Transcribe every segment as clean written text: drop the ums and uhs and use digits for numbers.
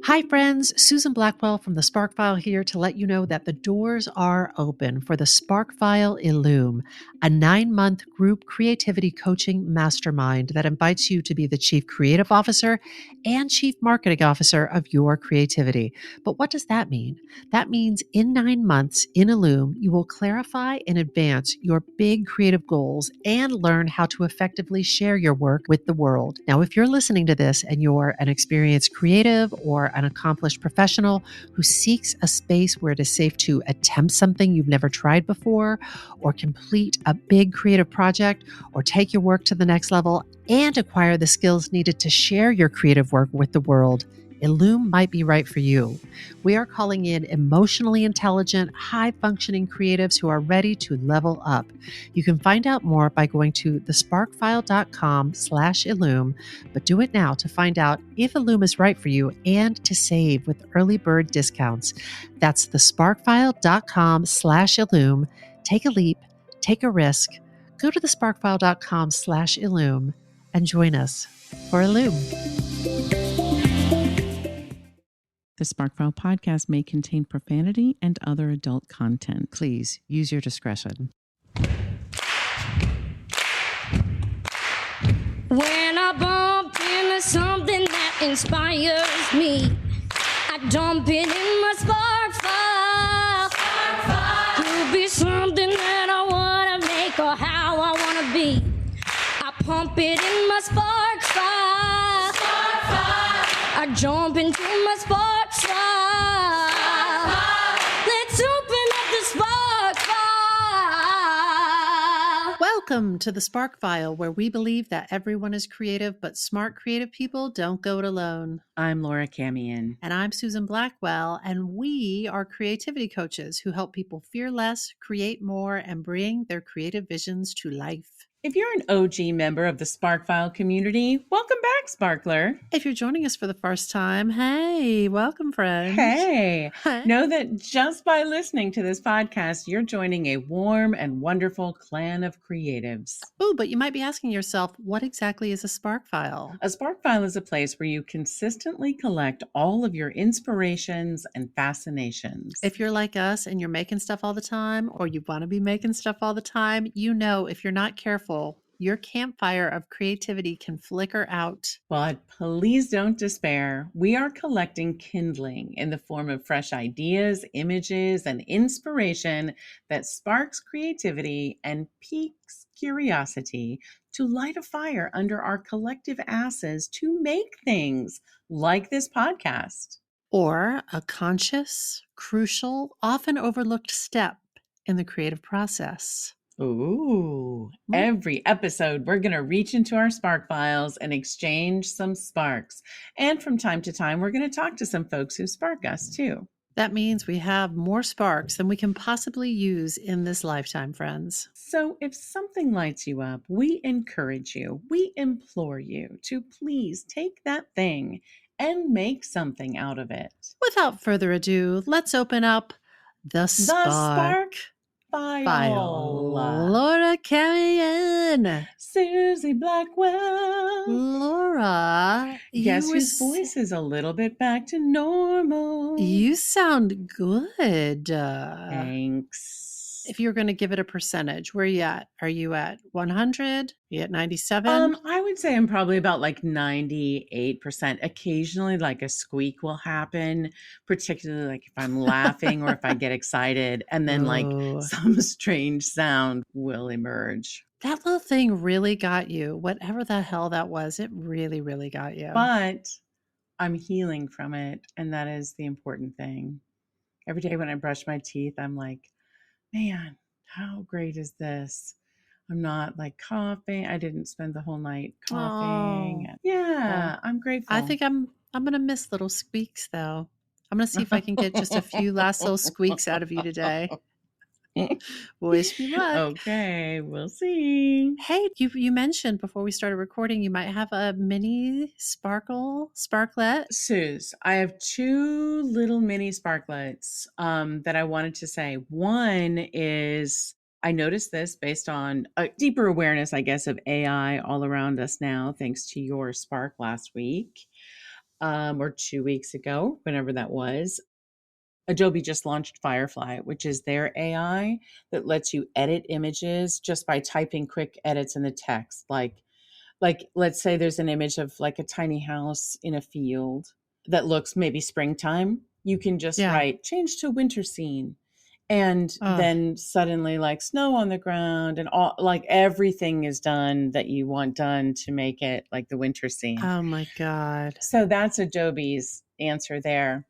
Hi, friends. Susan Blackwell from the Spark File here to let you know that the doors are open for the Spark File Illume, a 9-month group creativity coaching mastermind that invites you to be the Chief Creative Officer and Chief Marketing Officer of your creativity. But what does that mean? That means in 9 months in Illume, you will clarify and advance your big creative goals and learn how to effectively share your work with the world. Now, if you're listening to this and you're an experienced creative or an accomplished professional who seeks a space where it is safe to attempt something you've never tried before, or complete a big creative project, or take your work to the next level and acquire the skills needed to share your creative work with the world, Illume might be right for you. We are calling in emotionally intelligent, high-functioning creatives who are ready to level up. You can find out more by going to thesparkfile.com/Illume, but do it now to find out if Illume is right for you and to save with early bird discounts. That's thesparkfile.com/Illume. Take a leap, take a risk. Go to thesparkfile.com/Illume and join us for Illume. The Sparkfile podcast may contain profanity and other adult content. Please use your discretion. When I bump into something that inspires me, I dump it in my spark file. Could be something that I want to make or how I want to be. I pump it in my spark file. I jump into my spark file. Let's open up the spark file. Welcome to the Spark File, where we believe that everyone is creative, but smart creative people don't go it alone. I'm Laura Camian. And I'm Susan Blackwell, and we are creativity coaches who help people fear less, create more, and bring their creative visions to life. If you're an OG member of the Sparkfile community, welcome back, Sparkler. If you're joining us for the first time, hey, welcome, friends. Hey, know that just by listening to this podcast, you're joining a warm and wonderful clan of creatives. Oh, but you might be asking yourself, what exactly is a Spark File? A Spark File is a place where you consistently collect all of your inspirations and fascinations. If you're like us and you're making stuff all the time, or you want to be making stuff all the time, you know if you're not careful, your campfire of creativity can flicker out. But please don't despair. We are collecting kindling in the form of fresh ideas, images, and inspiration that sparks creativity and piques curiosity to light a fire under our collective asses to make things like this podcast. Or a conscious, crucial, often overlooked step in the creative process. Ooh, every episode, we're going to reach into our Spark Files and exchange some sparks. And from time to time, we're going to talk to some folks who spark us too. That means we have more sparks than we can possibly use in this lifetime, friends. So if something lights you up, we encourage you, we implore you to please take that thing and make something out of it. Without further ado, let's open up the Spark File. Laura Camian. Susie Blackwell. Laura. Guess whose voice is a little bit back to normal. You sound good. Thanks. If you're going to give it a percentage, where are you at? Are you at 100? Are you at 97? I would say I'm probably about like 98%. Occasionally, like a squeak will happen, particularly like if I'm laughing or if I get excited, and then like some strange sound will emerge. That little thing really got you. Whatever the hell that was, it really, really got you. But I'm healing from it, and that is the important thing. Every day when I brush my teeth, I'm like, man, how great is this? I'm not like coughing. I didn't spend the whole night coughing. Oh. Yeah, I'm grateful. I think I'm going to miss little squeaks, though. I'm going to see if I can get just a few last little squeaks out of you today. Wish me luck. Okay, we'll see. Hey, you mentioned before we started recording, you might have a mini sparklet. Suze, I have 2 little mini sparklets that I wanted to say. One is I noticed this based on a deeper awareness, I guess, of AI all around us now, thanks to your spark last week. or 2 weeks ago, whenever that was, Adobe just launched Firefly, which is their AI that lets you edit images just by typing quick edits in the text. Like let's say there's an image of like a tiny house in a field that looks maybe springtime. You can just Yeah. write change to winter scene, and Ugh. then suddenly like snow on the ground and all, like everything is done that you want done to make it like the winter scene. Oh my God. So that's Adobe's answer there.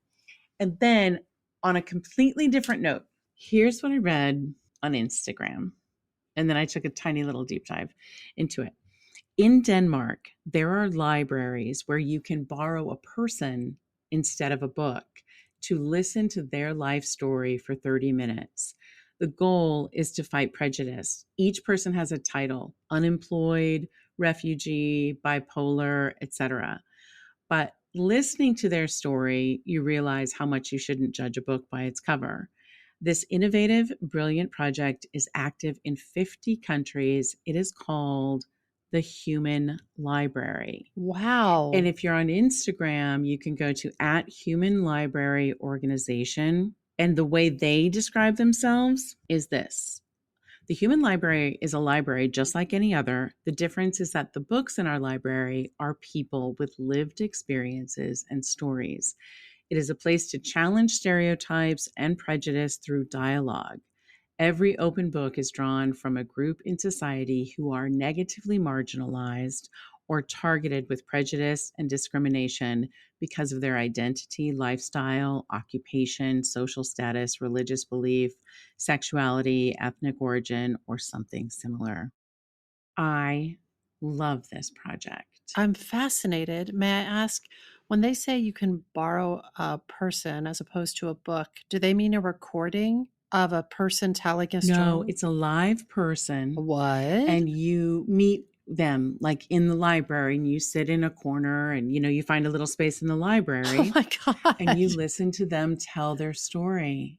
And then on a completely different note, here's what I read on Instagram. And then I took a tiny little deep dive into it. In Denmark, there are libraries where you can borrow a person instead of a book to listen to their life story for 30 minutes. The goal is to fight prejudice. Each person has a title: unemployed, refugee, bipolar, etc. But listening to their story, you realize how much you shouldn't judge a book by its cover. This innovative, brilliant project is active in 50 countries. It is called the Human Library. Wow. And if you're on Instagram, you can go to @Human Library Organization. And the way they describe themselves is this: the Human Library is a library just like any other. The difference is that the books in our library are people with lived experiences and stories. It is a place to challenge stereotypes and prejudice through dialogue. Every open book is drawn from a group in society who are negatively marginalized or targeted with prejudice and discrimination because of their identity, lifestyle, occupation, social status, religious belief, sexuality, ethnic origin, or something similar. I love this project. I'm fascinated. May I ask, when they say you can borrow a person as opposed to a book, do they mean a recording of a person telling a story? No, it's a live person. What? And you meet them like in the library, and you sit in a corner, and you find a little space in the library. Oh my God. And you listen to them tell their story.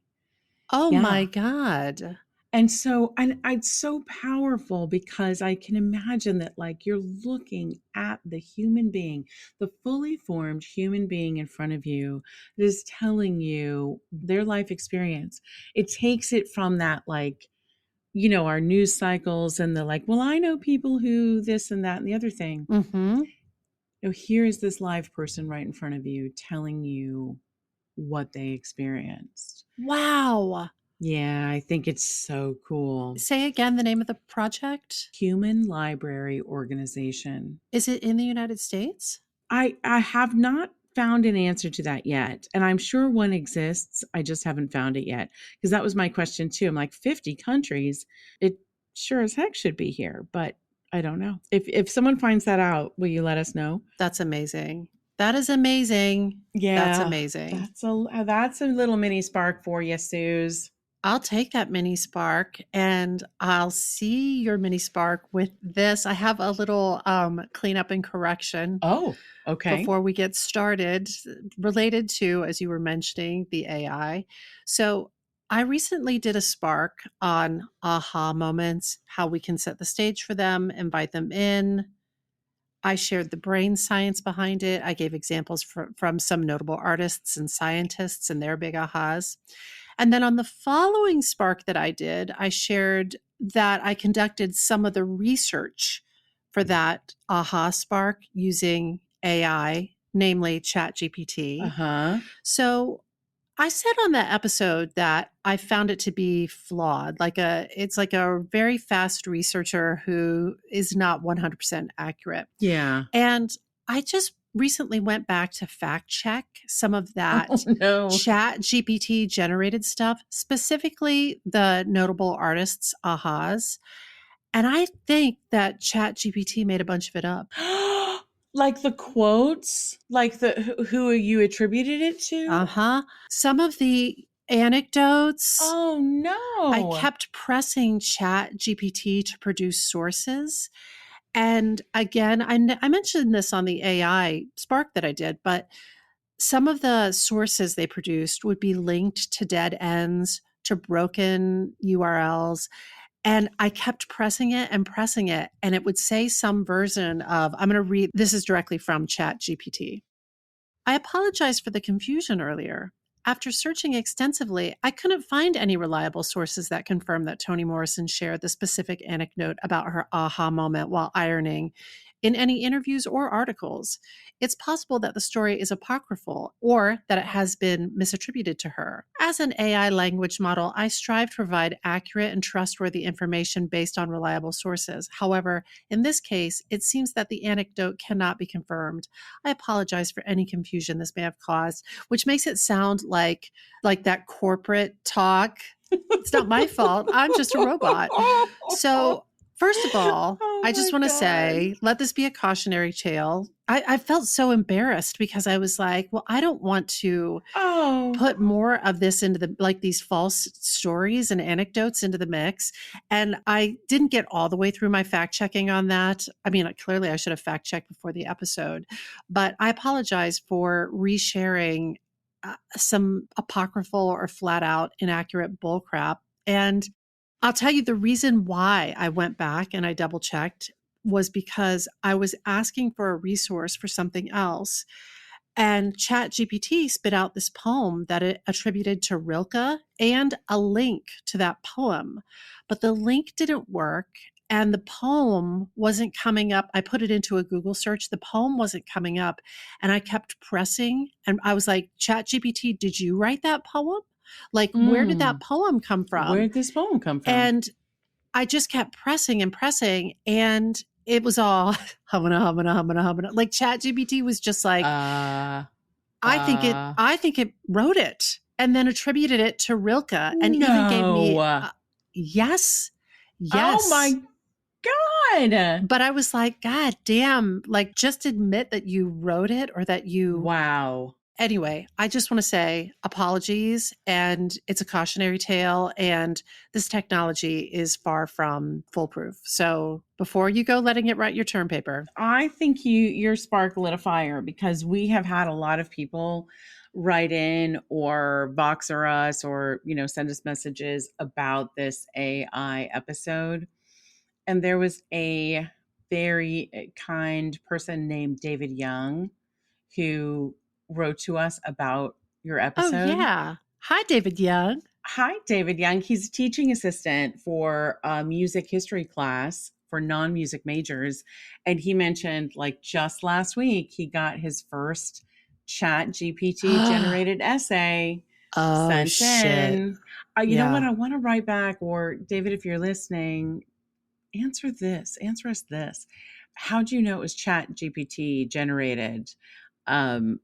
Oh Yeah. my God. And so, and it's so powerful because I can imagine that like you're looking at the human being, the fully formed human being in front of you that is telling you their life experience. It takes it from that like, our news cycles and the like, well, I know people who this and that and the other thing. Mm-hmm. Here is this live person right in front of you telling you what they experienced. Wow. Yeah, I think it's so cool. Say again the name of the project. Human Library Organization. Is it in the United States? I have not found an answer to that yet. And I'm sure one exists. I just haven't found it yet. Because that was my question too. I'm like, 50 countries, it sure as heck should be here. But I don't know. If someone finds that out, will you let us know? That's amazing. That is amazing. Yeah. That's amazing. That's a little mini spark for you, Suze. I'll take that mini spark and I'll see your mini spark with this. I have a little cleanup and correction. Oh, okay. Before we get started, related to, as you were mentioning, the AI. So I recently did a spark on aha moments, how we can set the stage for them, invite them in. I shared the brain science behind it. I gave examples from some notable artists and scientists and their big ahas. And then on the following spark that I did, I shared that I conducted some of the research for that aha spark using AI, namely ChatGPT. Uh-huh. So I said on that episode that I found it to be flawed. It's like a very fast researcher who is not 100% accurate. Yeah. And I just recently went back to fact check some of that ChatGPT generated stuff, specifically the notable artists' ahas. And I think that ChatGPT made a bunch of it up. Like the quotes, like who you attributed it to? Uh-huh. Some of the anecdotes. Oh no. I kept pressing ChatGPT to produce sources. And again, I mentioned this on the AI Spark that I did, but some of the sources they produced would be linked to dead ends, to broken URLs. And I kept pressing it, and it would say some version of, I'm going to read, this is directly from ChatGPT. I apologize for the confusion earlier. After searching extensively, I couldn't find any reliable sources that confirm that Toni Morrison shared the specific anecdote about her aha moment while ironing in any interviews or articles. It's possible that the story is apocryphal or that it has been misattributed to her. As an AI language model, I strive to provide accurate and trustworthy information based on reliable sources. However, in this case, it seems that the anecdote cannot be confirmed. I apologize for any confusion this may have caused, which makes it sound like that corporate talk. It's not my fault. I'm just a robot. So, first of all, Oh I just my want to God. say, let this be a cautionary tale. I felt so embarrassed because I was like, well, I don't want to Oh, put more of this into these false stories and anecdotes into the mix. And I didn't get all the way through my fact checking on that. I mean, clearly I should have fact checked before the episode, but I apologize for resharing some apocryphal or flat out inaccurate bullcrap. And I'll tell you the reason why I went back and I double checked was because I was asking for a resource for something else. And ChatGPT spit out this poem that it attributed to Rilke and a link to that poem. But the link didn't work and the poem wasn't coming up. I put it into a Google search. The poem wasn't coming up. And I kept pressing. And I was like, ChatGPT, did you write that poem? Like, where did that poem come from? Where'd this poem come from? And I just kept pressing and pressing. And it was all humana. Like ChatGPT was just like, I think it wrote it and then attributed it to Rilke and even gave me yes. Oh my God. But I was like, God damn, like just admit that you wrote it or that you Wow. Anyway, I just want to say apologies, and it's a cautionary tale, and this technology is far from foolproof. So before you go letting it write your term paper. I think your spark lit a fire because we have had a lot of people write in or Voxer us or, send us messages about this AI episode. And there was a very kind person named David Young who wrote to us about your episode. Oh, yeah. Hi, David Young. Hi, David Young. He's a teaching assistant for a music history class for non-music majors. And he mentioned like just last week, he got his first ChatGPT generated essay sent in. You know what? I want to write back, or David, if you're listening, answer us this. How do you know it was ChatGPT generated?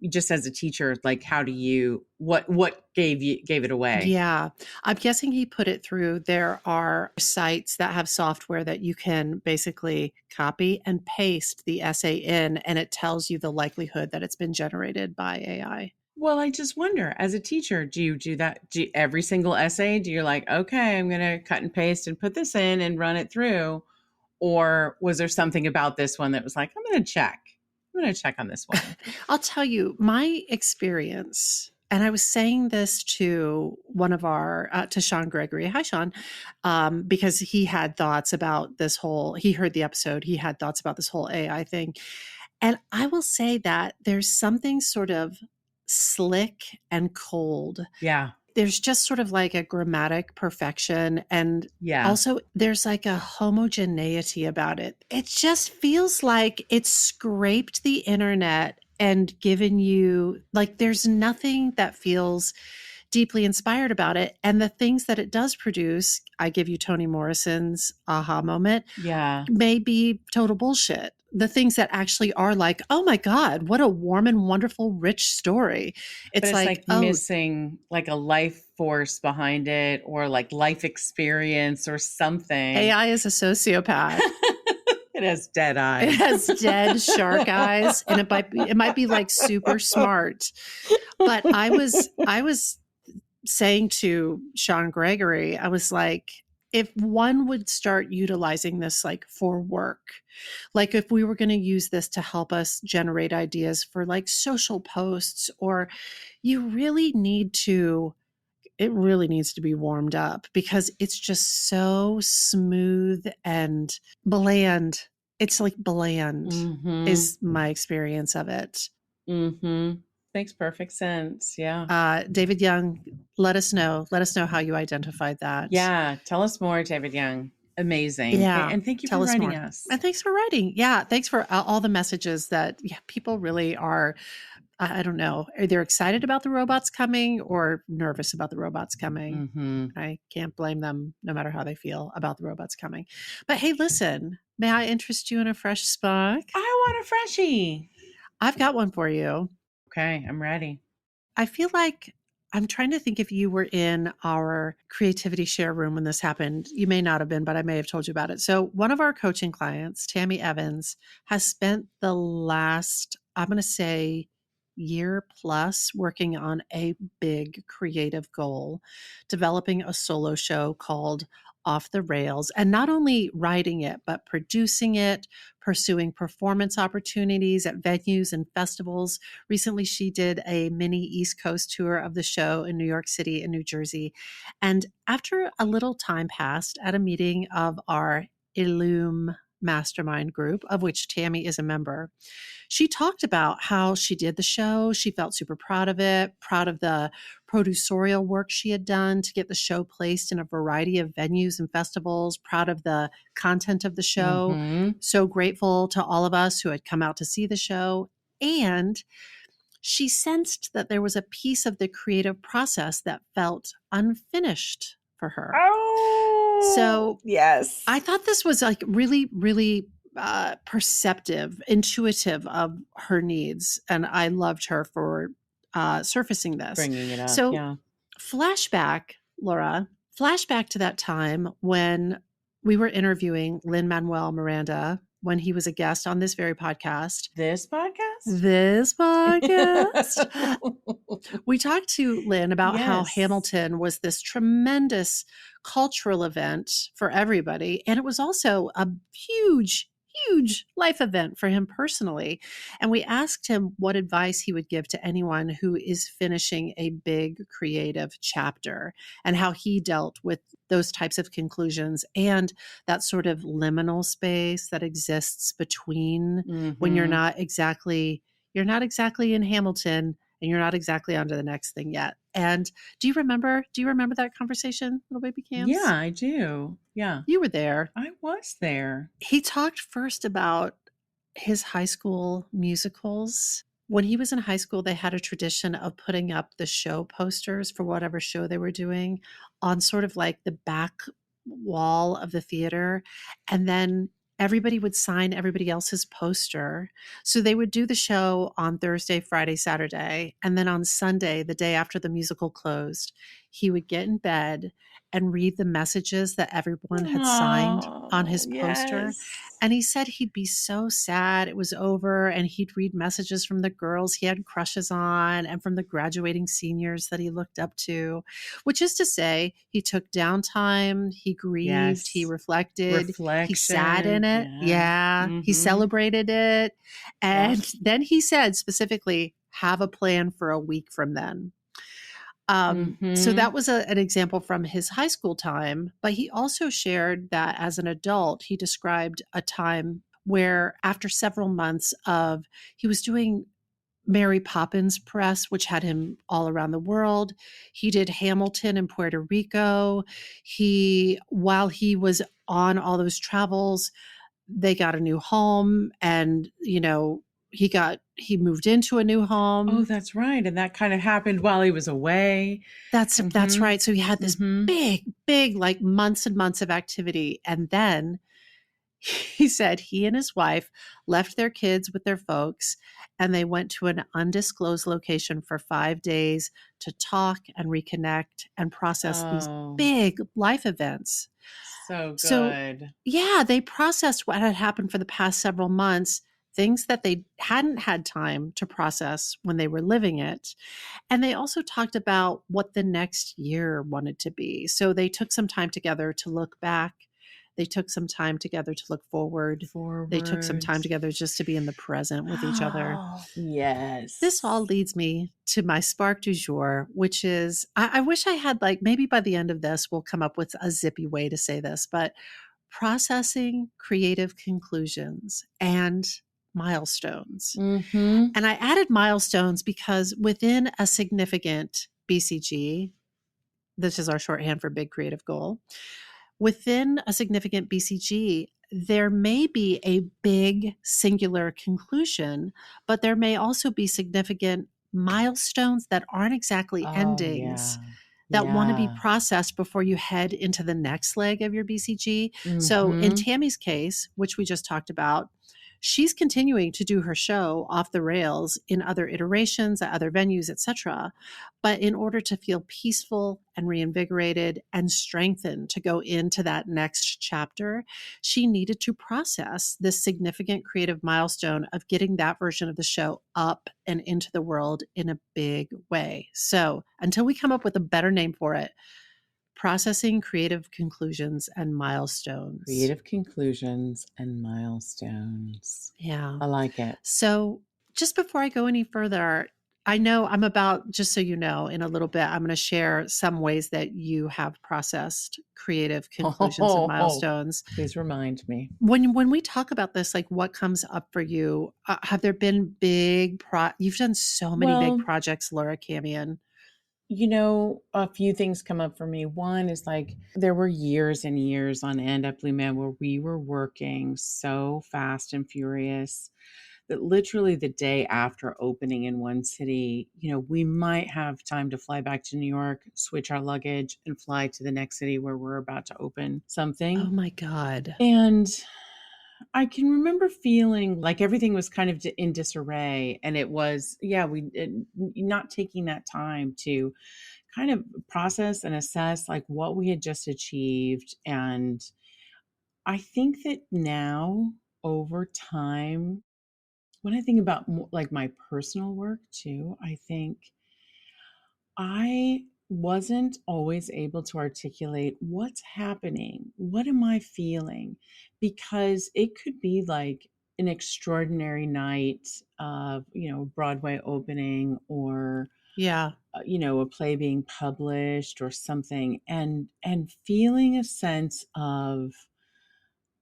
Just as a teacher, like how do you what gave it away? Yeah, I'm guessing he put it through. There are sites that have software that you can basically copy and paste the essay in, and it tells you the likelihood that it's been generated by AI. Well, I just wonder, as a teacher, do you do that? Every single essay, do you like, okay, I'm going to cut and paste and put this in and run it through? Or was there something about this one that was like, I'm going to check on this one? I'll tell you my experience. And I was saying this to one of to Sean Gregory. Hi, Sean. Because he had thoughts about he heard the episode. He had thoughts about this whole AI thing. And I will say that there's something sort of slick and cold. Yeah. There's just sort of like a grammatic perfection. And also there's like a homogeneity about it. It just feels like it scraped the internet and given you, like, there's nothing that feels deeply inspired about it. And the things that it does produce, I give you Toni Morrison's aha moment, may be total bullshit. The things that actually are like, oh my God, what a warm and wonderful, rich story. It's like missing like a life force behind it, or like life experience or something. AI is a sociopath. It has dead eyes. It has dead shark eyes, and it might be like super smart. But I was saying to Sean Gregory, I was like, if one would start utilizing this like for work, like if we were going to use this to help us generate ideas for like social posts, or it really needs to be warmed up because it's just so smooth and bland. It's like bland is my experience of it. Mm-hmm. Makes perfect sense. Yeah. David Young, let us know. Let us know how you identified that. Yeah. Tell us more, David Young. Amazing. Yeah, And thank you for tell us writing more. us. And thanks for writing. Yeah, thanks for all the messages that people really are. I don't know. Are they excited about the robots coming or nervous about the robots coming? Mm-hmm. I can't blame them no matter how they feel about the robots coming. But hey, listen, may I interest you in a fresh spark? I want a freshie. I've got one for you. Okay, I'm ready. I feel like I'm trying to think if you were in our creativity share room when this happened. You may not have been, but I may have told you about it. So, one of our coaching clients, Tammy Evans, has spent the last, I'm going to say, year plus working on a big creative goal, developing a solo show called Off the Rails, and not only writing it, but producing it, pursuing performance opportunities at venues and festivals. Recently, she did a mini East Coast tour of the show in New York City and New Jersey. And after a little time passed at a meeting of our Illume mastermind group, of which Tammy is a member, she talked about how she did the show. She felt super proud of it, proud of the producerial work she had done to get the show placed in a variety of venues and festivals, proud of the content of the show. Mm-hmm. So grateful to all of us who had come out to see the show. And she sensed that there was a piece of the creative process that felt unfinished for her. Oh, So yes. I thought this was like really, really perceptive, intuitive of her needs. And I loved her for surfacing this. Bringing it up. So, Yeah. flashback, Laura, flashback to that time when we were interviewing Lin-Manuel Miranda when he was a guest on this very podcast. This podcast? This podcast. We talked to Lynn about how Yes. Hamilton was this tremendous cultural event for everybody. And it was also a huge, huge life event for him personally. And we asked him what advice he would give to anyone who is finishing a big creative chapter and how he dealt with those types of conclusions and that sort of liminal space that exists between when you're Mhm. not exactly in Hamilton and you're not exactly onto the next thing yet. And do you remember that conversation, little baby Cams? Yeah, I do. Yeah. You were there. I was there. He talked first about his high school musicals. When he was in high school, they had a tradition of putting up the show posters for whatever show they were doing on sort of like the back wall of the theater. And then everybody would sign everybody else's poster. So they would do the show on Thursday, Friday, Saturday. And then on Sunday, the day after the musical closed, he would get in bed and read the messages that everyone had signed on his poster. Yes. And he said he'd be so sad it was over, and he'd read messages from the girls he had crushes on and from the graduating seniors that he looked up to, which is to say, he took downtime, he grieved, Yes. he reflected, Reflection. he sat in it. Yeah. He Mhm. celebrated it. And then he said specifically, have a plan for a week from then. So that was an example from his high school time, but he also shared that as an adult, he described a time where after several months of, he was doing Mary Poppins press, which had him all around the world. He did Hamilton in Puerto Rico. While he was on all those travels, they got a new home and, he moved into a new home. Oh, that's right. And that kind of happened while he was away. That's right. So he had this Mhm. big, like months and months of activity. And then he said he and his wife left their kids with their folks and they went to an undisclosed location for 5 days to talk and reconnect and process these Oh, big life events. so So, good. yeah, they processed what had happened for the past several months, things that they hadn't had time to process when they were living it. And they also talked about what the next year wanted to be. So they took some time together to look back. They took some time together to look forward. They took some time together just to be in the present with each other. Oh, yes. This all leads me to my spark du jour, which is I wish I had, like, maybe by the end of this, we'll come up with a zippy way to say this, but processing creative conclusions. And milestones. Mm-hmm. And I added milestones because within a significant BCG, this is our shorthand for big creative goal, within a significant BCG, there may be a big singular conclusion, but there may also be significant milestones that aren't exactly Oh, endings yeah. that want to be Yeah. processed before you head into the next leg of your BCG. So in Mm-hmm. Tammy's case, which we just talked about, she's continuing to do her show off the rails in other iterations at other venues, etc. But in order to feel peaceful and reinvigorated and strengthened to go into that next chapter, she needed to process this significant creative milestone of getting that version of the show up and into the world in a big way. So until we come up with a better name for it, processing creative conclusions and milestones. Creative conclusions and milestones. Yeah. I like it. So just before I go any further, I know I'm about, just so you know, in a little bit, I'm going to share some ways that you have processed creative conclusions and Oh, milestones. please remind me. When we talk about this, like what comes up for you? Have there been you've done so many big Well, projects, Laura Camion. a few things come up for me. One is like there were years and years on end at Blue Man where we were working so fast and furious that literally the day after opening in one city, we might have time to fly back to New York, switch our luggage, and fly to the next city where we're about to open Oh something. my God. And I can remember feeling like everything was kind of in disarray. And it was, not taking that time to kind of process and assess like what we had just achieved. And I think that now over time, when I think about like my personal work too, I think I wasn't always able to articulate what's happening. What am I feeling? Because it could be like an extraordinary night of, Broadway opening or Yeah. a play being published or something and feeling a sense of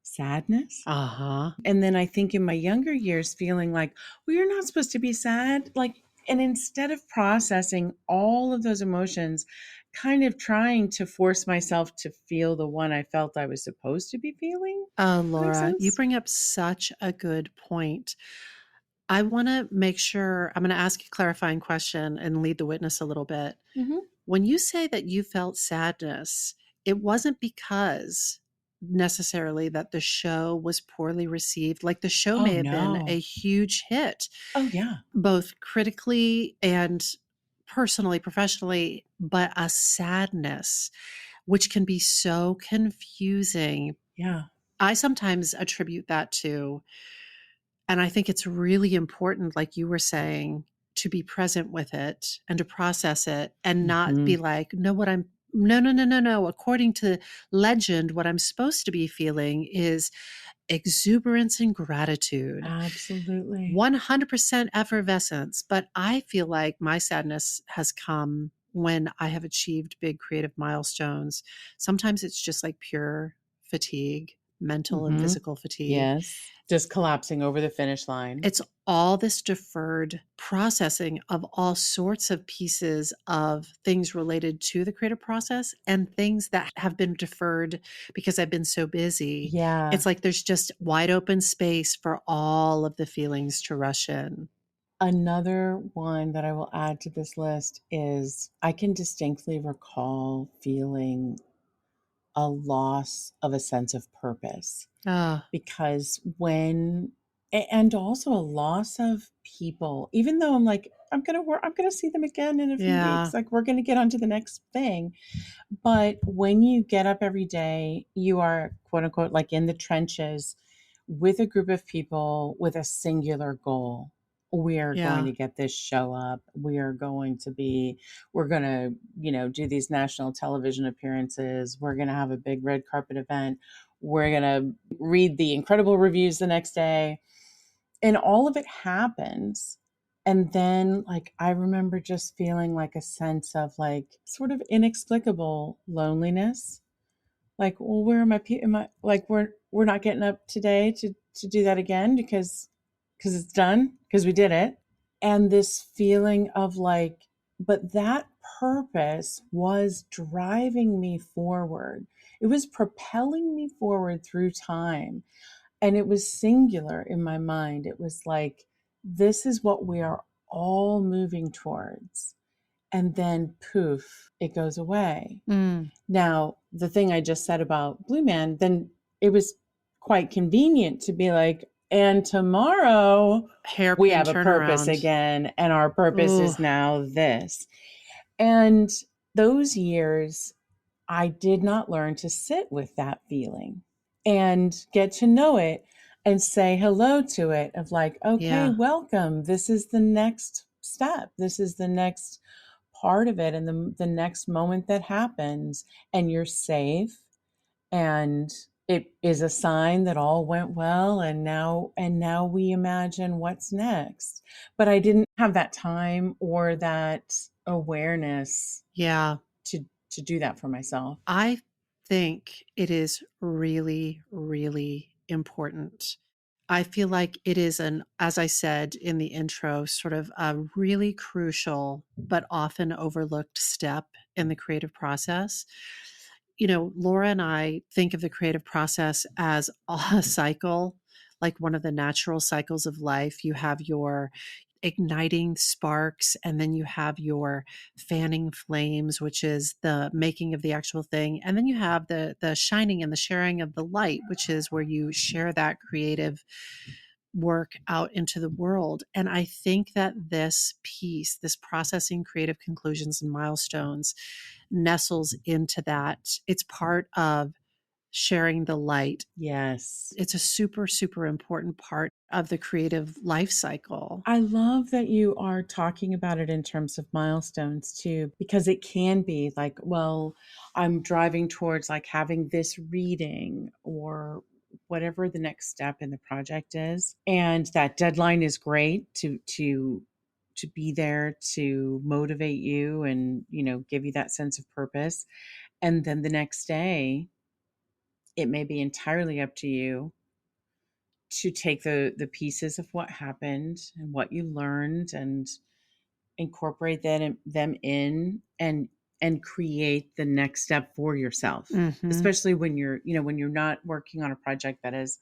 sadness. Uh-huh. And then I think in my younger years, feeling like, well, you're not supposed to be sad. And instead of processing all of those emotions, kind of trying to force myself to feel the one I felt I was supposed to be feeling. Oh, That makes Laura, you sense? bring up such a good point. I want to make sure I'm going to ask a clarifying question and lead the witness a little bit. Mm-hmm. When you say that you felt sadness, it wasn't because necessarily that the show was poorly received. Like the show Oh, may have been no. a huge hit, Oh, yeah. both critically and personally, professionally, but a sadness, which can be so confusing. Yeah. I sometimes attribute that to, and I think it's really important, like you were saying, to be present with it and to process it and not Mm-hmm. be like, no, no, no, no, no. According to legend, what I'm supposed to be feeling is exuberance and gratitude, Absolutely. 100% effervescence. But I feel like my sadness has come when I have achieved big creative milestones. Sometimes it's just like pure fatigue, mental and Mm-hmm. physical fatigue. Yes. Just collapsing over the finish line. It's all this deferred processing of all sorts of pieces of things related to the creative process and things that have been deferred because I've been so busy. Yeah. It's like there's just wide open space for all of the feelings to rush in. Another one that I will add to this list is I can distinctly recall feeling a loss of a sense of purpose Ah, because and also a loss of people, even though I'm like, I'm going to see them again in a few yeah, weeks. Like we're going to get on to the next thing. But when you get up every day, you are quote unquote like in the trenches with a group of people with a singular goal. We are going yeah, to get this show up. We're going to, do these national television appearances. We're going to have a big red carpet event. We're going to read the incredible reviews the next day. And all of it happens. And then like I remember just feeling like a sense of like sort of inexplicable loneliness. Like, well, where am I like we're not getting up today to do that again because because it's done, because we did it. And this feeling of like, but that purpose was driving me forward. It was propelling me forward through time. And it was singular in my mind. It was like, this is what we are all moving towards. And then poof, it goes away. Mm. Now, the thing I just said about Blue Man, then it was quite convenient to be like, and tomorrow we Hairpin have a purpose turnaround. again, and our purpose Ooh, is now this. And those years, I did not learn to sit with that feeling and get to know it and say hello to it of like, okay, yeah. welcome. This is the next step. This is the next part of it and the next moment that happens and you're safe and it is a sign that all went well and now we imagine what's next. But I didn't have that time or that awareness Yeah. to do that for myself. I think it is really, really important. I feel like it is as I said in the intro, sort of a really crucial but often overlooked step in the creative process. Laura and I think of the creative process as a cycle, like one of the natural cycles of life. You have your igniting sparks, and then you have your fanning flames, which is the making of the actual thing. And then you have the shining and the sharing of the light, which is where you share that creative work out into the world. And I think that this piece, this processing creative conclusions and milestones, nestles into that. It's part of sharing the light. Yes. It's a super, super important part of the creative life cycle. I love that you are talking about it in terms of milestones too, because it can be like, well, I'm driving towards like having this reading or whatever the next step in the project is. And that deadline is great to be there to motivate you and, give you that sense of purpose. And then the next day, it may be entirely up to you to take the pieces of what happened and what you learned and incorporate them in and create the next step for yourself, Mm-hmm. especially when you're not working on a project that is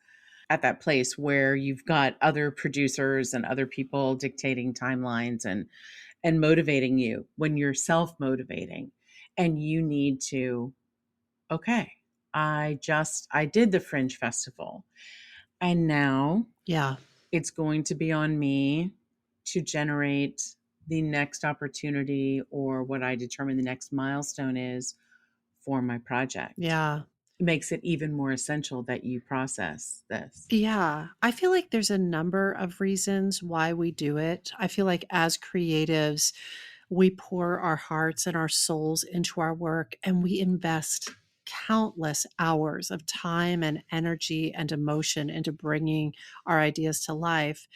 at that place where you've got other producers and other people dictating timelines and motivating you, when you're self-motivating and you need to, okay, I did the Fringe Festival and now Yeah. it's going to be on me to generate the next opportunity or what I determine the next milestone is for my project. Yeah. It makes it even more essential that you process this. Yeah. I feel like there's a number of reasons why we do it. I feel like as creatives, we pour our hearts and our souls into our work and we invest countless hours of time and energy and emotion into bringing our ideas to life.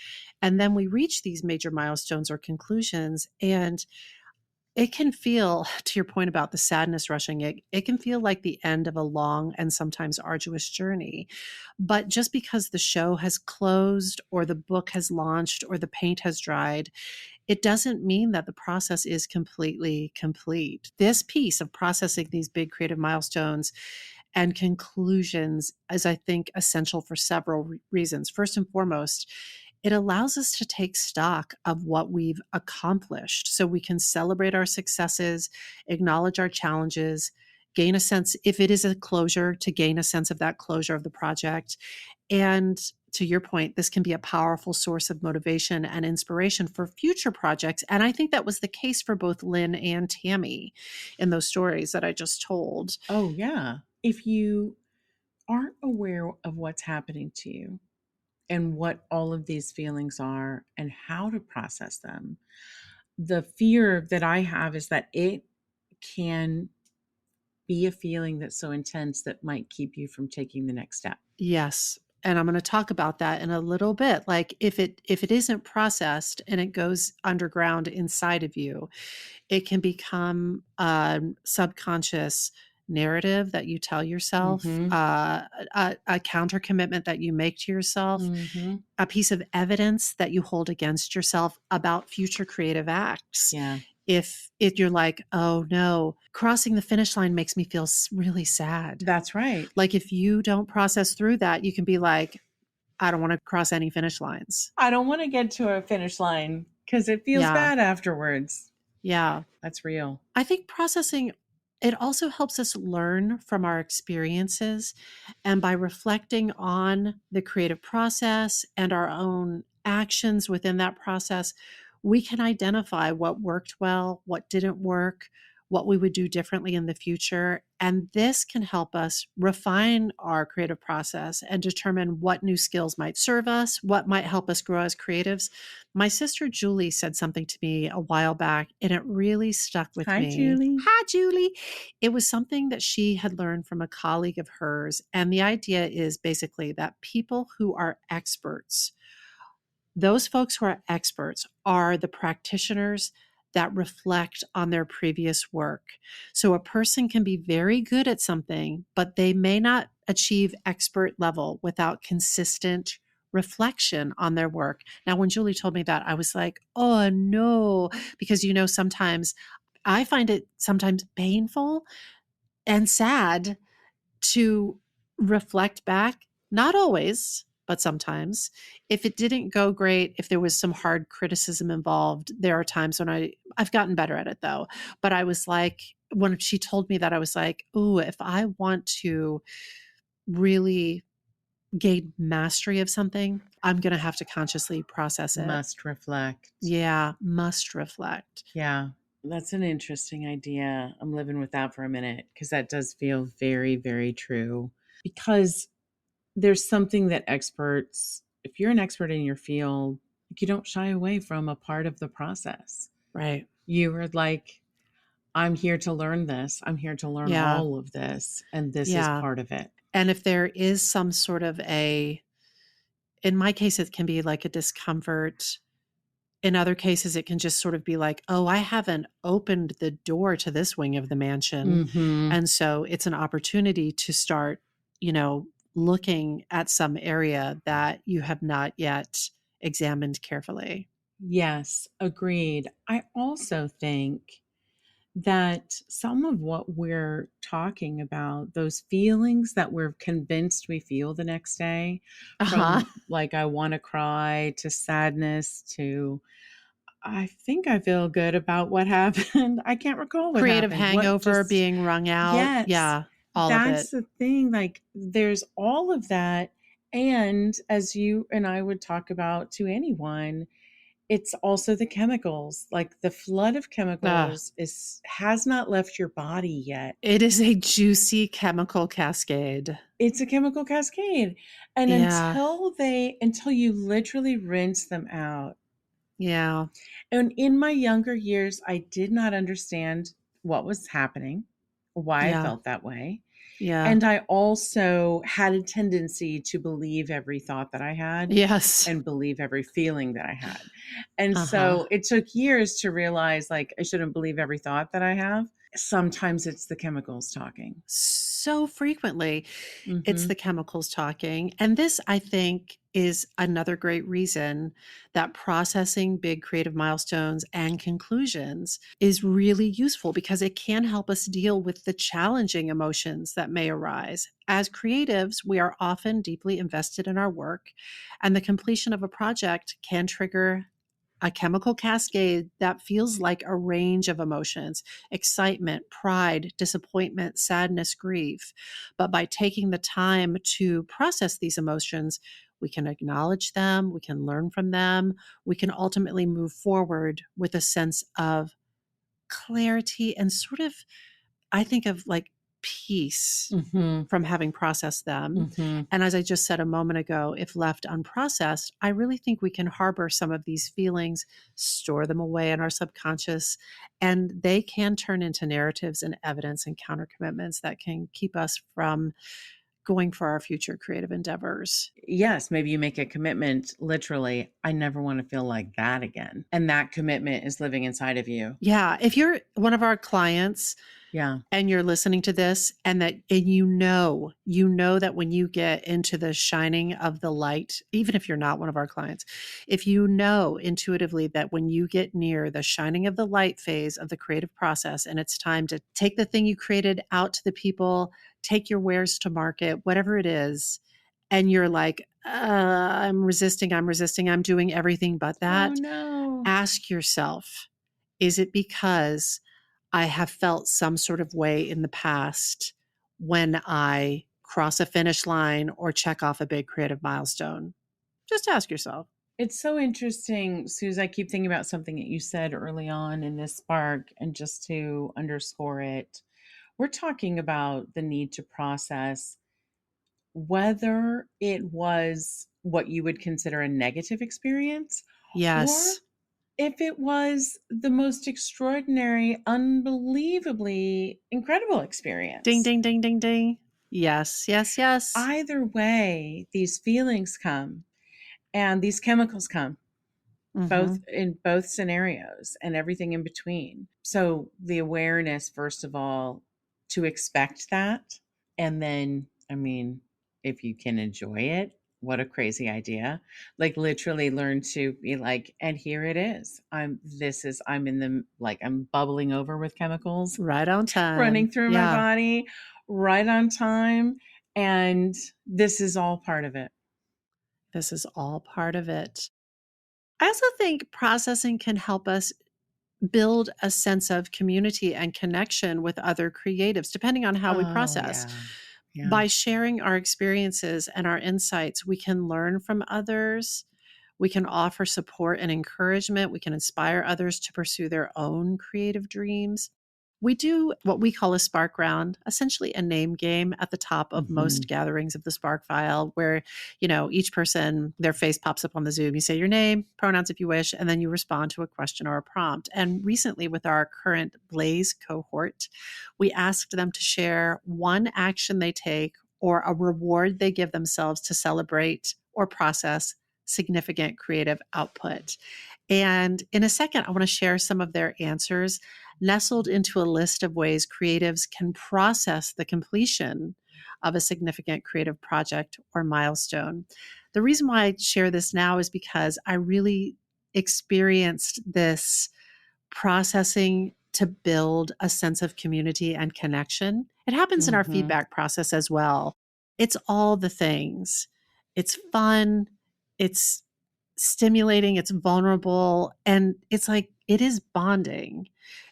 And then we reach these major milestones or conclusions, and it can feel, to your point about the sadness rushing, it can feel like the end of a long and sometimes arduous journey. But just because the show has closed or the book has launched or the paint has dried, it doesn't mean that the process is completely complete. This piece of processing these big creative milestones and conclusions is, I think, essential for several reasons. First and foremost, it allows us to take stock of what we've accomplished so we can celebrate our successes, acknowledge our challenges, gain a sense, if it is a closure, to gain a sense of that closure of the project. And to your point, this can be a powerful source of motivation and inspiration for future projects. And I think that was the case for both Lynn and Tammy in those stories that I just told. Oh, yeah. If you aren't aware of what's happening to you and what all of these feelings are and how to process them, the fear that I have is that it can be a feeling that's so intense that might keep you from taking the next step. Yes. And I'm going to talk about that in a little bit. Like if it isn't processed and it goes underground inside of you, it can become subconscious narrative that you tell yourself, Mhm. a counter commitment that you make to yourself, Mhm. a piece of evidence that you hold against yourself about future creative acts. Yeah. If you're like, oh no, crossing the finish line makes me feel really sad. That's right. Like if you don't process through that, you can be like, I don't want to cross any finish lines. I don't want to get to a finish line because it feels Yeah. bad afterwards. Yeah. That's real. I think processing, it also helps us learn from our experiences. And by reflecting on the creative process and our own actions within that process, we can identify what worked well, what didn't work, what we would do differently in the future. And this can help us refine our creative process and determine what new skills might serve us, what might help us grow as creatives. My sister Julie said something to me a while back, and it really stuck with Hi, me. Julie. Hi, Julie. It was something that she had learned from a colleague of hers. And the idea is basically that people who are experts, those folks who are experts, are the practitioners that reflect on their previous work. So a person can be very good at something, but they may not achieve expert level without consistent reflection on their work. Now, when Julie told me that, I was like, oh no, because sometimes I find it sometimes painful and sad to reflect back, not always, but sometimes. If it didn't go great, if there was some hard criticism involved, there are times when I've gotten better at it though. But I was like, when she told me that, I was like, ooh, if I want to really gain mastery of something, I'm going to have to consciously process it. Must reflect. Yeah, must reflect. Yeah. That's an interesting idea. I'm living with that for a minute because that does feel very, very true. Because there's something that experts, if you're an expert in your field, you don't shy away from a part of the process. Right. You are like, I'm here to learn this. I'm here to learn Yeah. all of this. And this is Yeah. part of it. And if there is some sort of in my case, it can be like a discomfort. In other cases, it can just sort of be like, oh, I haven't opened the door to this wing of the mansion. Mhm. And so it's an opportunity to start, looking at some area that you have not yet examined carefully. Yes, agreed. I also think that some of what we're talking about, those feelings that we're convinced we feel the next day, Uh-huh. from like, I want to cry to sadness to, I think I feel good about what happened. I can't recall what Creative happened. What hangover, just, being wrung out. yes, Yeah, all of that's it. the thing. Like, there's all of that. And as you and I would talk about to anyone, it's also the chemicals. Like the flood of chemicals has not left your body yet. It is a juicy chemical cascade. It's a chemical cascade. And Yeah. until you literally rinse them out. Yeah. And in my younger years, I did not understand what was happening, why I Yeah. felt that way. Yeah. And I also had a tendency to believe every thought that I had. Yes. And believe every feeling that I had. And Uh-huh. so it took years to realize, like, I shouldn't believe every thought that I have. Sometimes it's the chemicals talking. So frequently, it's Mhm. the chemicals talking. And this, I think, is another great reason that processing big creative milestones and conclusions is really useful, because it can help us deal with the challenging emotions that may arise. As creatives, we are often deeply invested in our work, and the completion of a project can trigger a chemical cascade that feels like a range of emotions: excitement, pride, disappointment, sadness, grief. But by taking the time to process these emotions, we can acknowledge them, we can learn from them, we can ultimately move forward with a sense of clarity and sort of, I think of like peace Mhm. from having processed them. Mhm. And as I just said a moment ago, if left unprocessed, I really think we can harbor some of these feelings, store them away in our subconscious, and they can turn into narratives and evidence and counter commitments that can keep us from going for our future creative endeavors. Yes, maybe you make a commitment, literally, I never want to feel like that again. And that commitment is living inside of you. Yeah. If you're one of our clients, Yeah. and you're listening to this, and you know that when you get into the shining of the light, even if you're not one of our clients, if you know intuitively that when you get near the shining of the light phase of the creative process, and it's time to take the thing you created out to the people, take your wares to market, whatever it is, and you're like, I'm resisting, I'm doing everything but Oh that, no. ask yourself, is it because I have felt some sort of way in the past when I cross a finish line or check off a big creative milestone? Just ask yourself. It's so interesting, Suze. I keep thinking about something that you said early on in this spark, and just to underscore it, we're talking about the need to process whether it was what you would consider a negative experience or Yes. if it was the most extraordinary, unbelievably incredible Ding, experience. ding, ding, ding, ding. Yes, yes, yes. Either way, these feelings come and these chemicals come, Mm-hmm. both in both scenarios and everything in between. So the awareness, first of all, to expect that. And then, I mean, if you can enjoy it, what a crazy idea. Like literally learn to be like, and here it is. I'm in the, like, I'm bubbling over with chemicals Right on running time. through my Yeah, body right on time. And this is all part of it. this is all part of it. I also think processing can help us build a sense of community and connection with other creatives, depending on how we Oh, process. yeah. Yeah. By sharing our experiences and our insights, we can learn from others. We can offer support and encouragement. We can inspire others to pursue their own creative dreams. We do what we call a spark round, essentially a name game at the top of Mhm. most gatherings of the Spark File, where, each person, their face pops up on the Zoom. You say your name, pronouns if you wish, and then you respond to a question or a prompt. And recently, with our current Blaze cohort, we asked them to share one action they take or a reward they give themselves to celebrate or process significant creative output. And in a second, I want to share some of their answers nestled into a list of ways creatives can process the completion of a significant creative project or milestone. The reason why I share this now is because I really experienced this processing to build a sense of community and connection. It happens in our Mhm. feedback process as well. It's all the things. It's fun, it's stimulating, it's vulnerable, and it's like it is bonding.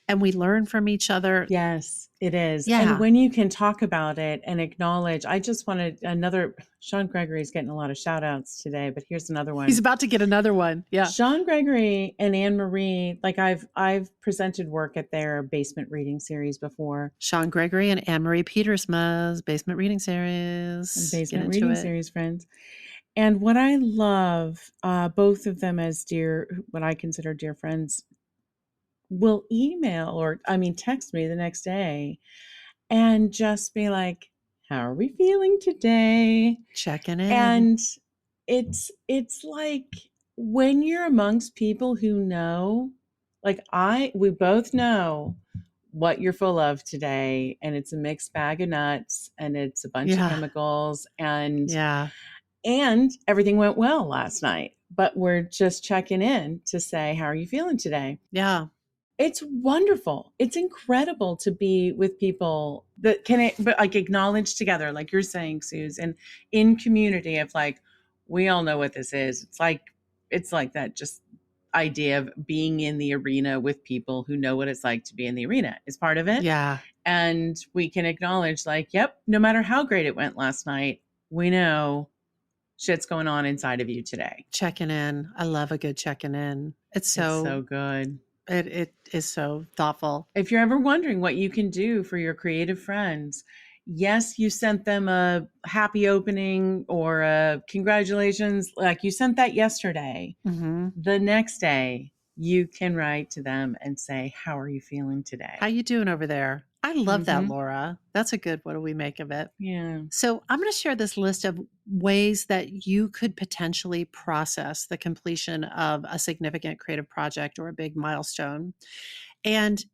And we learn from each other. Yes, it is. And Yeah. when you can talk about it and acknowledge, I just wanted another. Sean Gregory's getting a lot of shout outs today, but here's another He's one. about to get another one. Yeah. Sean Gregory and Anne Marie, like I've presented work at their basement reading series before. Sean Gregory and Anne Marie Petersma's Basement Reading Series. Get Basement into reading it. series friends. And what I love, both of them as dear, what I consider dear friends, will email or I mean text me the next day and just be like, how are we feeling today? Checking in. And it's like when you're amongst people who know, like we both know what you're full of today, and it's a mixed bag of nuts and it's a bunch of Yeah. chemicals, and Yeah. everything went well last night, but we're just checking in to say, how are you feeling today? Yeah. It's wonderful. It's incredible to be with people that can, but like acknowledge together, like you're saying, Suze, and in community of like, we all know what this is. It's like that just idea of being in the arena with people who know what it's like to be in the arena is part of it. Yeah. And we can acknowledge like, yep, no matter how great it went last night, we know shit's going on inside of you today. Checking in. I love a good checking in. It's so good. It is so thoughtful. If you're ever wondering what you can do for your creative friends, yes, you sent them a happy opening or a congratulations, like you sent that yesterday. Mm-hmm. The next day, you can write to them and say, how are you feeling today? How you doing over there? I love that, Mhm. Laura. That's a good what do we make of it? Yeah. So I'm going to share this list of ways that you could potentially process the completion of a significant creative project or a big milestone. And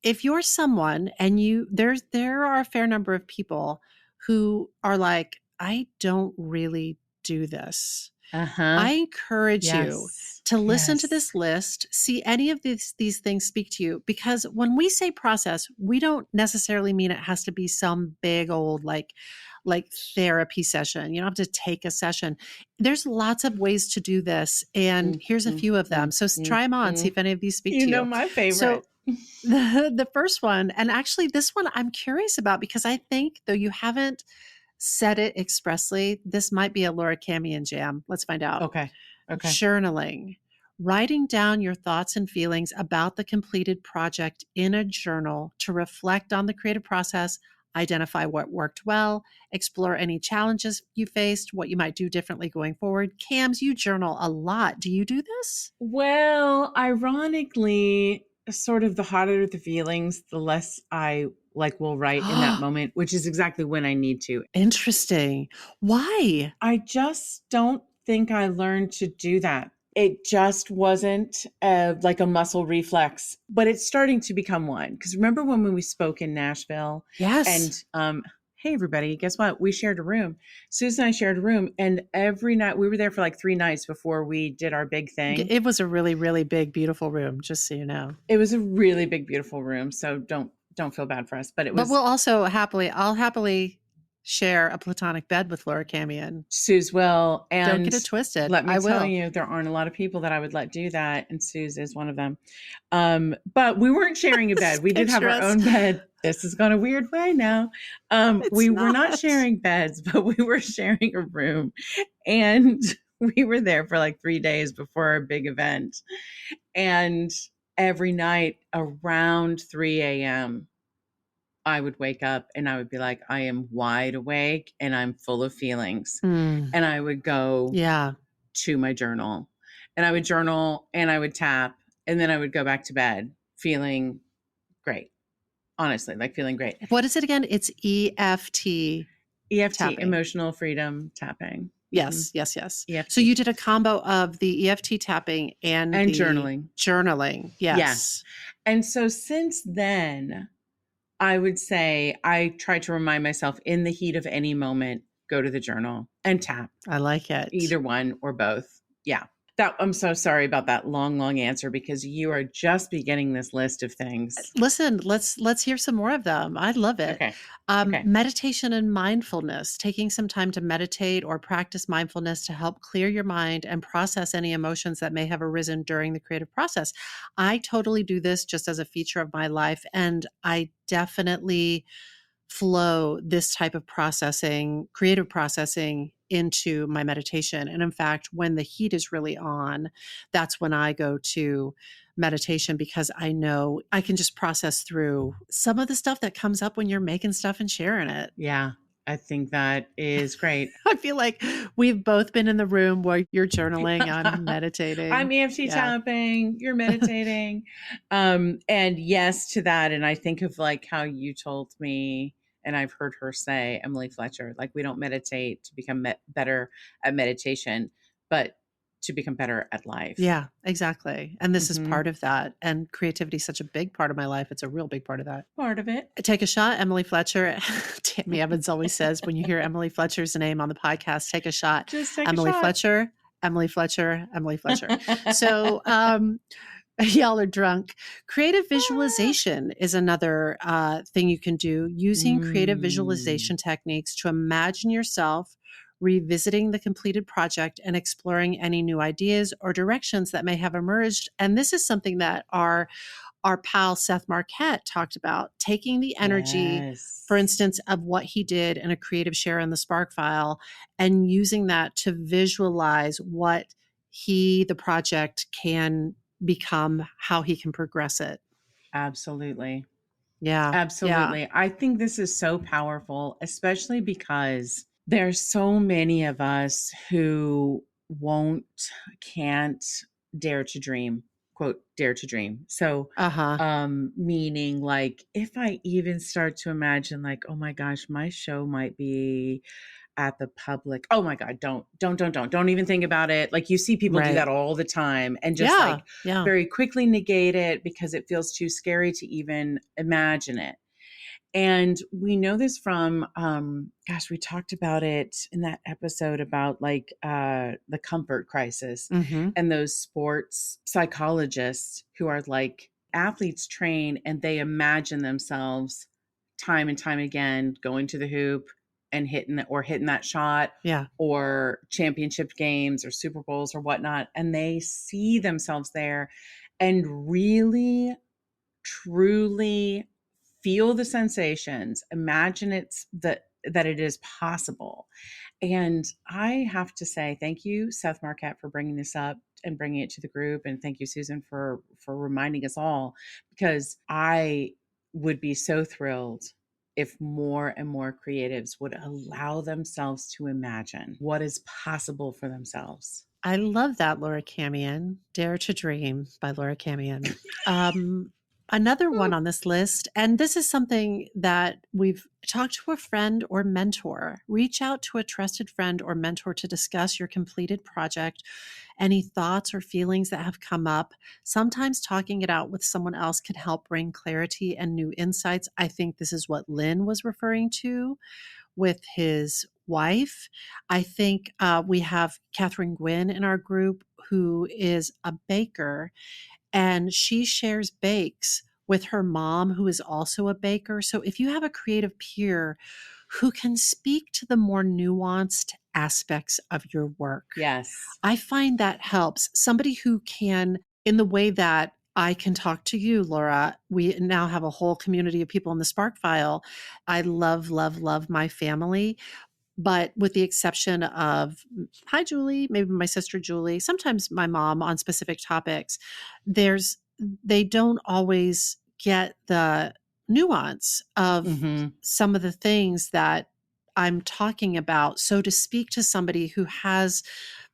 if you're someone and there are a fair number of people who are like, I don't really do this. Uh-huh. I encourage you Yes. to listen to Yes. this list, see any of these things speak to you, because when we say process, we don't necessarily mean it has to be some big old like therapy session. You don't have to take a session. There's lots of ways to do this, and here's a few of them. So try them on, see if any of these speak You to know you. my So favorite. the first one, and actually this one I'm curious about because I think, though you haven't said it expressly, this might be a Laura Camion jam. Let's find out. Okay. Journaling, writing down your thoughts and feelings about the completed project in a journal to reflect on the creative process, identify what worked well, explore any challenges you faced, what you might do differently going forward. Cams, you journal a lot. Do you do this? Well, ironically, sort of the hotter the feelings, the less I will write in that moment, which is exactly when I need to. Interesting. Why? I just don't think I learned to do that. It just wasn't like a muscle reflex, but it's starting to become one. Because remember when we spoke in Nashville? Yes. And hey, everybody, guess what? We shared a room. Susan and I shared a room, and every night we were there for like 3 nights before we did our big thing. It was a really, really big, beautiful room, just so you know. It was a really big, beautiful room. So don't feel bad for us. But it was. But I'll happily share a platonic bed with Laura Camion. Suze will. And don't get it twisted. Let me tell will. you, there aren't a lot of people that I would let do that. And Suze is one of them. But we weren't sharing a bed. We did have our own bed. This has gone a weird way now. We were not sharing beds, but we were sharing a room. And we were there for like 3 days before our big event. And every night around 3 a.m., I would wake up and I would be like, I am wide awake and I'm full of feelings. And I would go to my journal, and I would journal and I would tap, and then I would go back to bed feeling great. Honestly, like feeling great. What is it again? It's EFT. EFT, tapping. Emotional freedom tapping. Yes, yes, yes. EFT. So you did a combo of the EFT tapping and the journaling. Journaling. Yes. And so since then, I would say I try to remind myself in the heat of any moment, go to the journal and tap. I like it. Either one or both. Yeah. I'm so sorry about that long answer, because you are just beginning this list of things. Listen, let's hear some more of them. I love it. Okay. Meditation and mindfulness, taking some time to meditate or practice mindfulness to help clear your mind and process any emotions that may have arisen during the creative process. I totally do this just as a feature of my life, and I definitely flow this type of processing, creative processing, into my meditation. And in fact, when the heat is really on, that's when I go to meditation, because I know I can just process through some of the stuff that comes up when you're making stuff and sharing it. Yeah, I think that is great. I feel like we've both been in the room where you're journaling, I'm meditating. I'm EFT tapping, you're meditating. And yes to that. And I think of like how you told me, and I've heard her say, Emily Fletcher, like, we don't meditate to become better at meditation, but to become better at life. Yeah, exactly. And this is part of that. And creativity is such a big part of my life. It's a real big part of that. Part of it. Take a shot, Emily Fletcher. Tammy Evans always says, when you hear Emily Fletcher's name on the podcast, take a shot. Just take Emily a shot. Fletcher, Emily Fletcher, Emily Fletcher. So, y'all are drunk. Creative visualization is another thing you can do, using creative visualization techniques to imagine yourself revisiting the completed project and exploring any new ideas or directions that may have emerged. And this is something that our pal Seth Marquette talked about, taking the energy, for instance, of what he did in a creative share in the Spark file, and using that to visualize what the project can become, how he can progress it. Absolutely. Yeah. Absolutely. Yeah. I think this is so powerful, especially because there's so many of us who can't dare to dream, quote, dare to dream. So, meaning like, if I even start to imagine like, oh my gosh, my show might be at the public. Oh my God, don't even think about it. Like you see people do that all the time and just like very quickly negate it because it feels too scary to even imagine it. And we know this from, we talked about it in that episode about like the comfort crisis and those sports psychologists who are like athletes train and they imagine themselves time and time again going to the hoop and hitting that shot or championship games or Super Bowls or whatnot. And they see themselves there and really, truly feel the sensations, imagine that it is possible. And I have to say, thank you, Seth Marquette, for bringing this up and bringing it to the group. And thank you, Susan, for reminding us all, because I would be so thrilled if more and more creatives would allow themselves to imagine what is possible for themselves. I love that, Laura Camion. Dare to Dream by Laura Camion. Another one on this list, and this is something that we've talked to a friend or mentor. Reach out to a trusted friend or mentor to discuss your completed project, any thoughts or feelings that have come up. Sometimes talking it out with someone else can help bring clarity and new insights. I think this is what Lynn was referring to with his wife. I think we have Catherine Gwynn in our group, who is a baker, and she shares bakes with her mom, who is also a baker. So if you have a creative peer who can speak to the more nuanced aspects of your work, yes, I find that helps. Somebody who can, in the way that I can talk to you, Laura. We now have a whole community of people in the Spark File. I love, love, love my family. But with the exception of, hi, Julie, maybe my sister Julie, sometimes my mom on specific topics, they don't always get the nuance of some of the things that I'm talking about. So to speak to somebody who has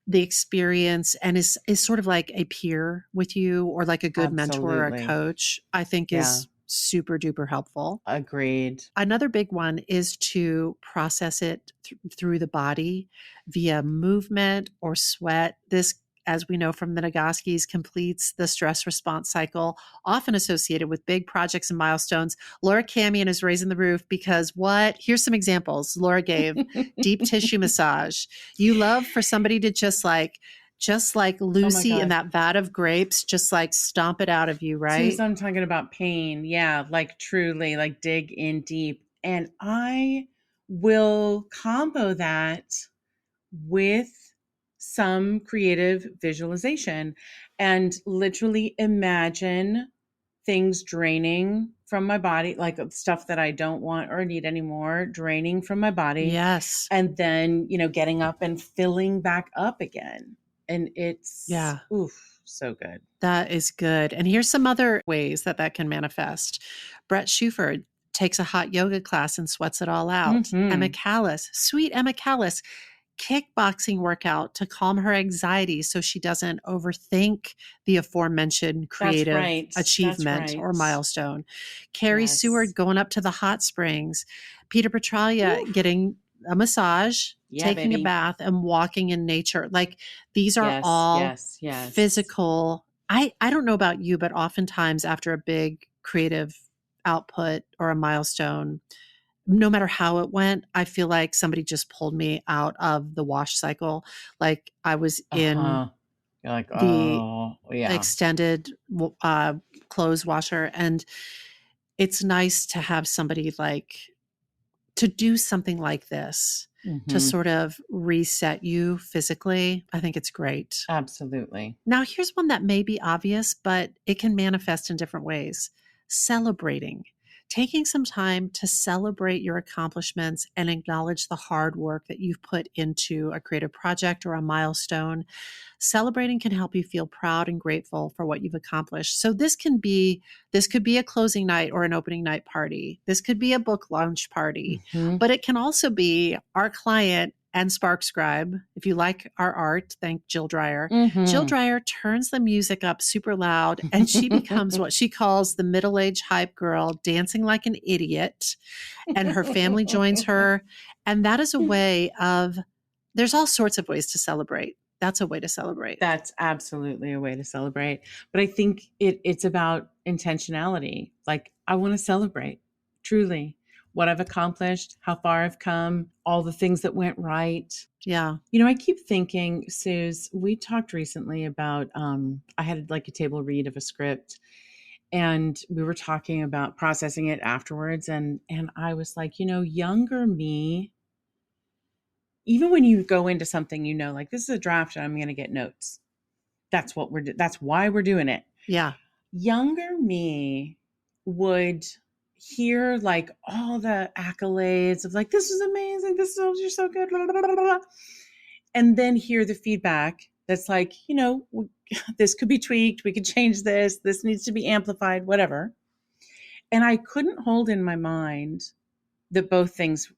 the experience and is sort of like a peer with you, or like a good mentor or a coach, I think is super duper helpful. Agreed. Another big one is to process it through the body via movement or sweat. This, as we know from the Nagosky's, completes the stress response cycle, often associated with big projects and milestones. Laura Camion is raising the roof because what? Here's some examples Laura gave. Deep tissue massage. You love for somebody to just like Lucy in that vat of grapes, just like stomp it out of you, right? Susan, I'm talking about pain. Yeah, like truly, like dig in deep. And I will combo that with some creative visualization and literally imagine things draining from my body, like stuff that I don't want or need anymore, draining from my body. Yes. And then, getting up and filling back up again. And it's, so good. That is good. And here's some other ways that can manifest. Brett Shuford takes a hot yoga class and sweats it all out. Emma Callis, sweet Emma Callis, kickboxing workout to calm her anxiety so she doesn't overthink the aforementioned creative achievement or milestone. Carrie Seward going up to the hot springs. Peter Petralia getting a massage, taking a bath, and walking in nature. Like these are all physical. I don't know about you, but oftentimes after a big creative output or a milestone, no matter how it went, I feel like somebody just pulled me out of the wash cycle. Like I was in the extended clothes washer. And it's nice to have somebody to do something like this to sort of reset you physically. I think it's great. Absolutely. Now, here's one that may be obvious, but it can manifest in different ways. Celebrating. Taking some time to celebrate your accomplishments and acknowledge the hard work that you've put into a creative project or a milestone. Celebrating can help you feel proud and grateful for what you've accomplished. So this could be a closing night or an opening night party. This could be a book launch party, but it can also be our client and SparkScribe. If you like our art, thank Jill Dreyer. Mhm. Jill Dreyer turns the music up super loud, and she becomes what she calls the middle-aged hype girl, dancing like an idiot, and her family joins her. And that is a way of, there's all sorts of ways to celebrate. That's a way to celebrate. That's absolutely a way to celebrate. But I think it's about intentionality. Like, I want to celebrate truly what I've accomplished, how far I've come, all the things that went right. Yeah. You know, I keep thinking, Suze, we talked recently about, I had like a table read of a script, and we were talking about processing it afterwards. And I was like, younger me, even when you go into something, like, this is a draft and I'm going to get notes. That's why we're doing it. Yeah. Younger me would hear like all the accolades of like, this is amazing. You're so good. Blah, blah, blah, blah. And then hear the feedback that's like, this could be tweaked. We could change this. This needs to be amplified, whatever. And I couldn't hold in my mind that both things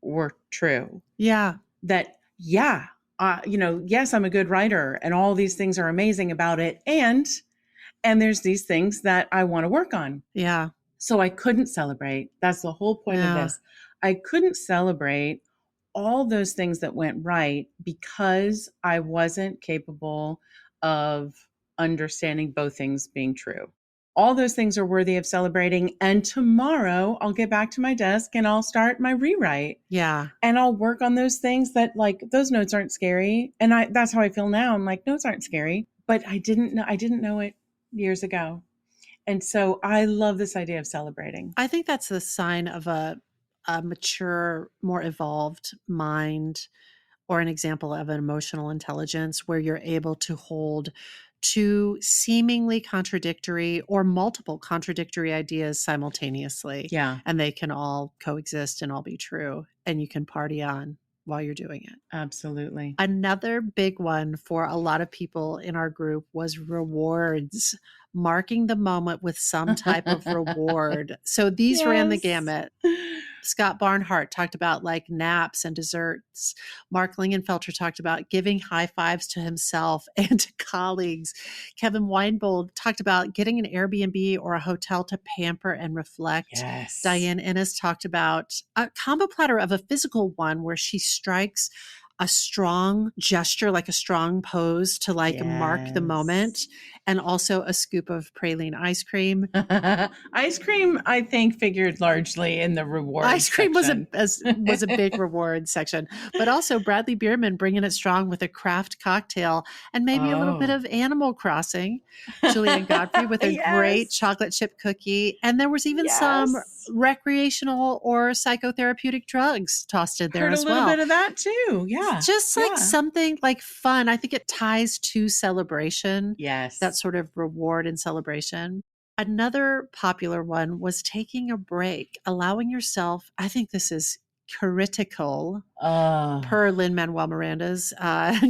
were true. Yeah. That, yes, I'm a good writer and all these things are amazing about it. And there's these things that I want to work on. Yeah. So I couldn't celebrate. That's the whole point of this. I couldn't celebrate all those things that went right because I wasn't capable of understanding both things being true. All those things are worthy of celebrating. And tomorrow I'll get back to my desk and I'll start my rewrite. Yeah. And I'll work on those things that, like, those notes aren't scary. And that's how I feel now. I'm like, notes aren't scary, but I didn't know it years ago. And so I love this idea of celebrating. I think that's the sign of a mature, more evolved mind, or an example of an emotional intelligence where you're able to hold two seemingly contradictory or multiple contradictory ideas simultaneously. Yeah. And they can all coexist and all be true. And you can party on while you're doing it. Absolutely. Another big one for a lot of people in our group was rewards, marking the moment with some type of reward. So these ran the gamut. Scott Barnhart talked about like naps and desserts. Mark Lingenfelter talked about giving high fives to himself and to colleagues. Kevin Weinbold talked about getting an Airbnb or a hotel to pamper and reflect. Yes. Diane Ennis talked about a combo platter of a physical one where she strikes a strong gesture, like a strong pose to like mark the moment, and also a scoop of praline ice cream. Ice cream, I think, figured largely in the reward Ice cream section. was a big reward section, but also Bradley Bierman bringing it strong with a craft cocktail and maybe a little bit of Animal Crossing. Julianne Godfrey with a great chocolate chip cookie. And there was even some recreational or psychotherapeutic drugs tossed in there as well. Heard a little bit of that too. Yeah. Just like something like fun. I think it ties to celebration. Yes. That sort of reward and celebration. Another popular one was taking a break, allowing yourself, I think this is critical, per Lin-Manuel Miranda's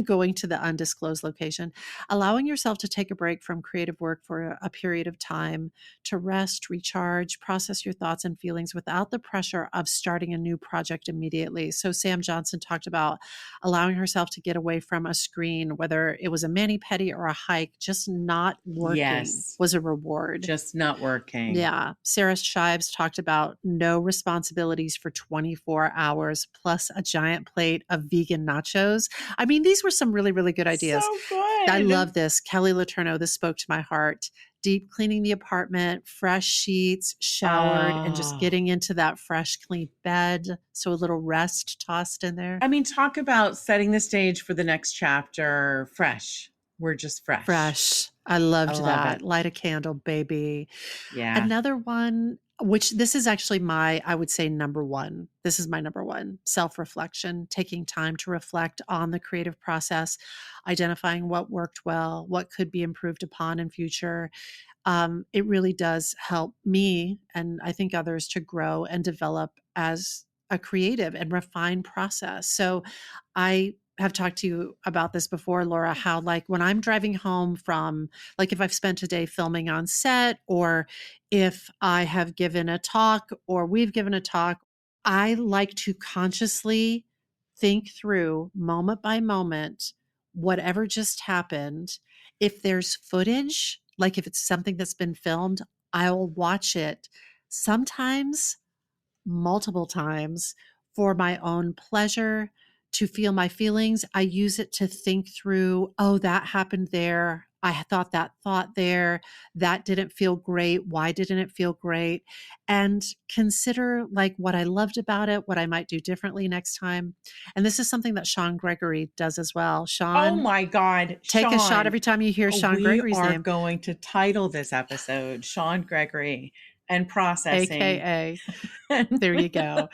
going to the undisclosed location, allowing yourself to take a break from creative work for a period of time to rest, recharge, process your thoughts and feelings without the pressure of starting a new project immediately. So Sam Johnson talked about allowing herself to get away from a screen, whether it was a mani-pedi or a hike, just not working was a reward. Just not working. Yeah. Sarah Shives talked about no responsibilities for 24 hours plus a giant plate of vegan nachos. I mean, these were some really, really good ideas. So good. I love this. Kelly Letourneau, this spoke to my heart. Deep cleaning the apartment, fresh sheets, showered, and just getting into that fresh, clean bed. So a little rest tossed in there. I mean, talk about setting the stage for the next chapter. Fresh. We're just fresh. Fresh. I loved that. Light a candle, baby. Yeah. Another one, which this is actually I would say number one. This is my number one, self-reflection, taking time to reflect on the creative process, identifying what worked well, what could be improved upon in future. It really does help me, and I think others, to grow and develop as a creative and refined process. So I have talked to you about this before, Laura, how like when I'm driving home from, like if I've spent a day filming on set, or if I have given a talk or we've given a talk, I like to consciously think through moment by moment whatever just happened. If there's footage, like if it's something that's been filmed, I'll watch it sometimes multiple times for my own pleasure, to feel my feelings. I use it to think through, oh, that happened there. I thought that thought there. That didn't feel great. Why didn't it feel great? And consider like what I loved about it, what I might do differently next time. And this is something that Sean Gregory does as well. Oh Sean, my God, take a shot Sean. every time you hear Sean We Gregory's are name, going to title this episode Sean Gregory and Processing. AKA. There you go.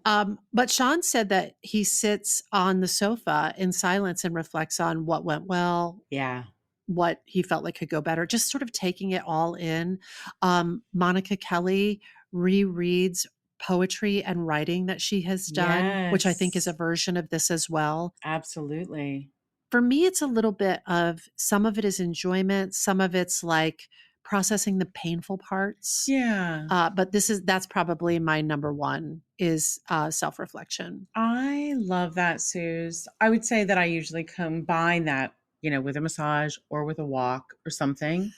But Sean said that he sits on the sofa in silence and reflects on what went well, Yeah. what he felt like could go better, just sort of taking it all in. Monica Kelly rereads poetry and writing that she has done, which I think is a Yes. version of this as well. Absolutely. For me, it's a little bit of some of it is enjoyment, some of it's like processing the painful parts. Yeah. But that's probably my number one is self-reflection. I love that, Suze. I would say that I usually combine that, with a massage or with a walk or something.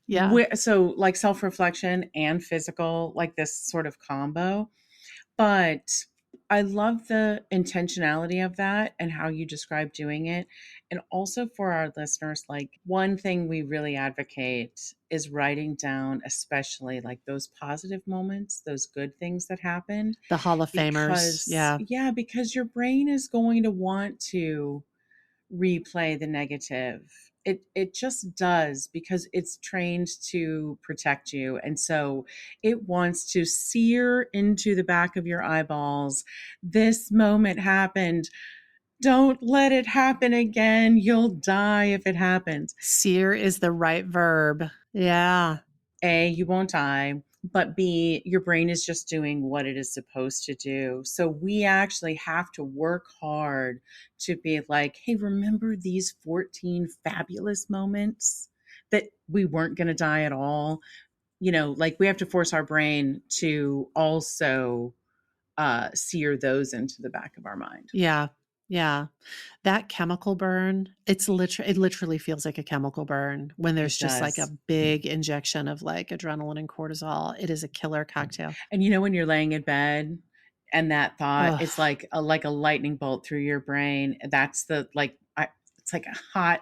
Yeah. So like self-reflection and physical, like this sort of combo. But I love the intentionality of that and how you describe doing it. And also for our listeners, like one thing we really advocate is writing down, especially like those positive moments, those good things that happened. The Hall of Famers. Because, Yeah. yeah, because your brain is going to want to replay the negative. It just does because it's trained to protect you. And so it wants to sear into the back of your eyeballs. This moment happened. Don't let it happen again. You'll die if it happens. Sear is the right verb. Yeah. A, you won't die, but B, your brain is just doing what it is supposed to do. So we actually have to work hard to be like, hey, remember these 14 fabulous moments that we weren't going to die at all? Like we have to force our brain to also sear those into the back of our mind. Yeah. Yeah. That chemical burn, it literally feels like a chemical burn when there's just like a big injection of like adrenaline and cortisol. It is a killer cocktail. And when you're laying in bed and that thought, it's like a lightning bolt through your brain. That's it's like a hot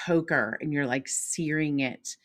poker and you're like searing it.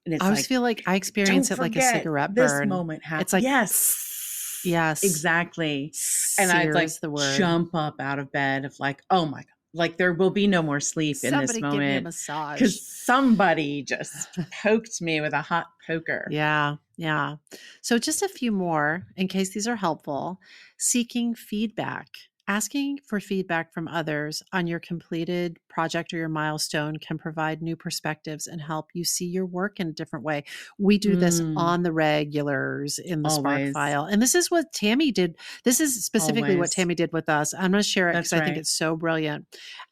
And it's I always feel like I experience it like a cigarette burn. This moment happened. It's like, yes, exactly. And I'd like jump up out of bed of like, oh my God, like there will be no more sleep in this moment. Somebody give me a massage. Because somebody just poked me with a hot poker. Yeah. Yeah. So just a few more in case these are helpful. Seeking feedback. Asking for feedback from others on your completed project or your milestone can provide new perspectives and help you see your work in a different way. We do this on the regulars in the Spark File. And this is what Tammy did. This is specifically what Tammy did with us. I'm going to share it because I think it's so brilliant.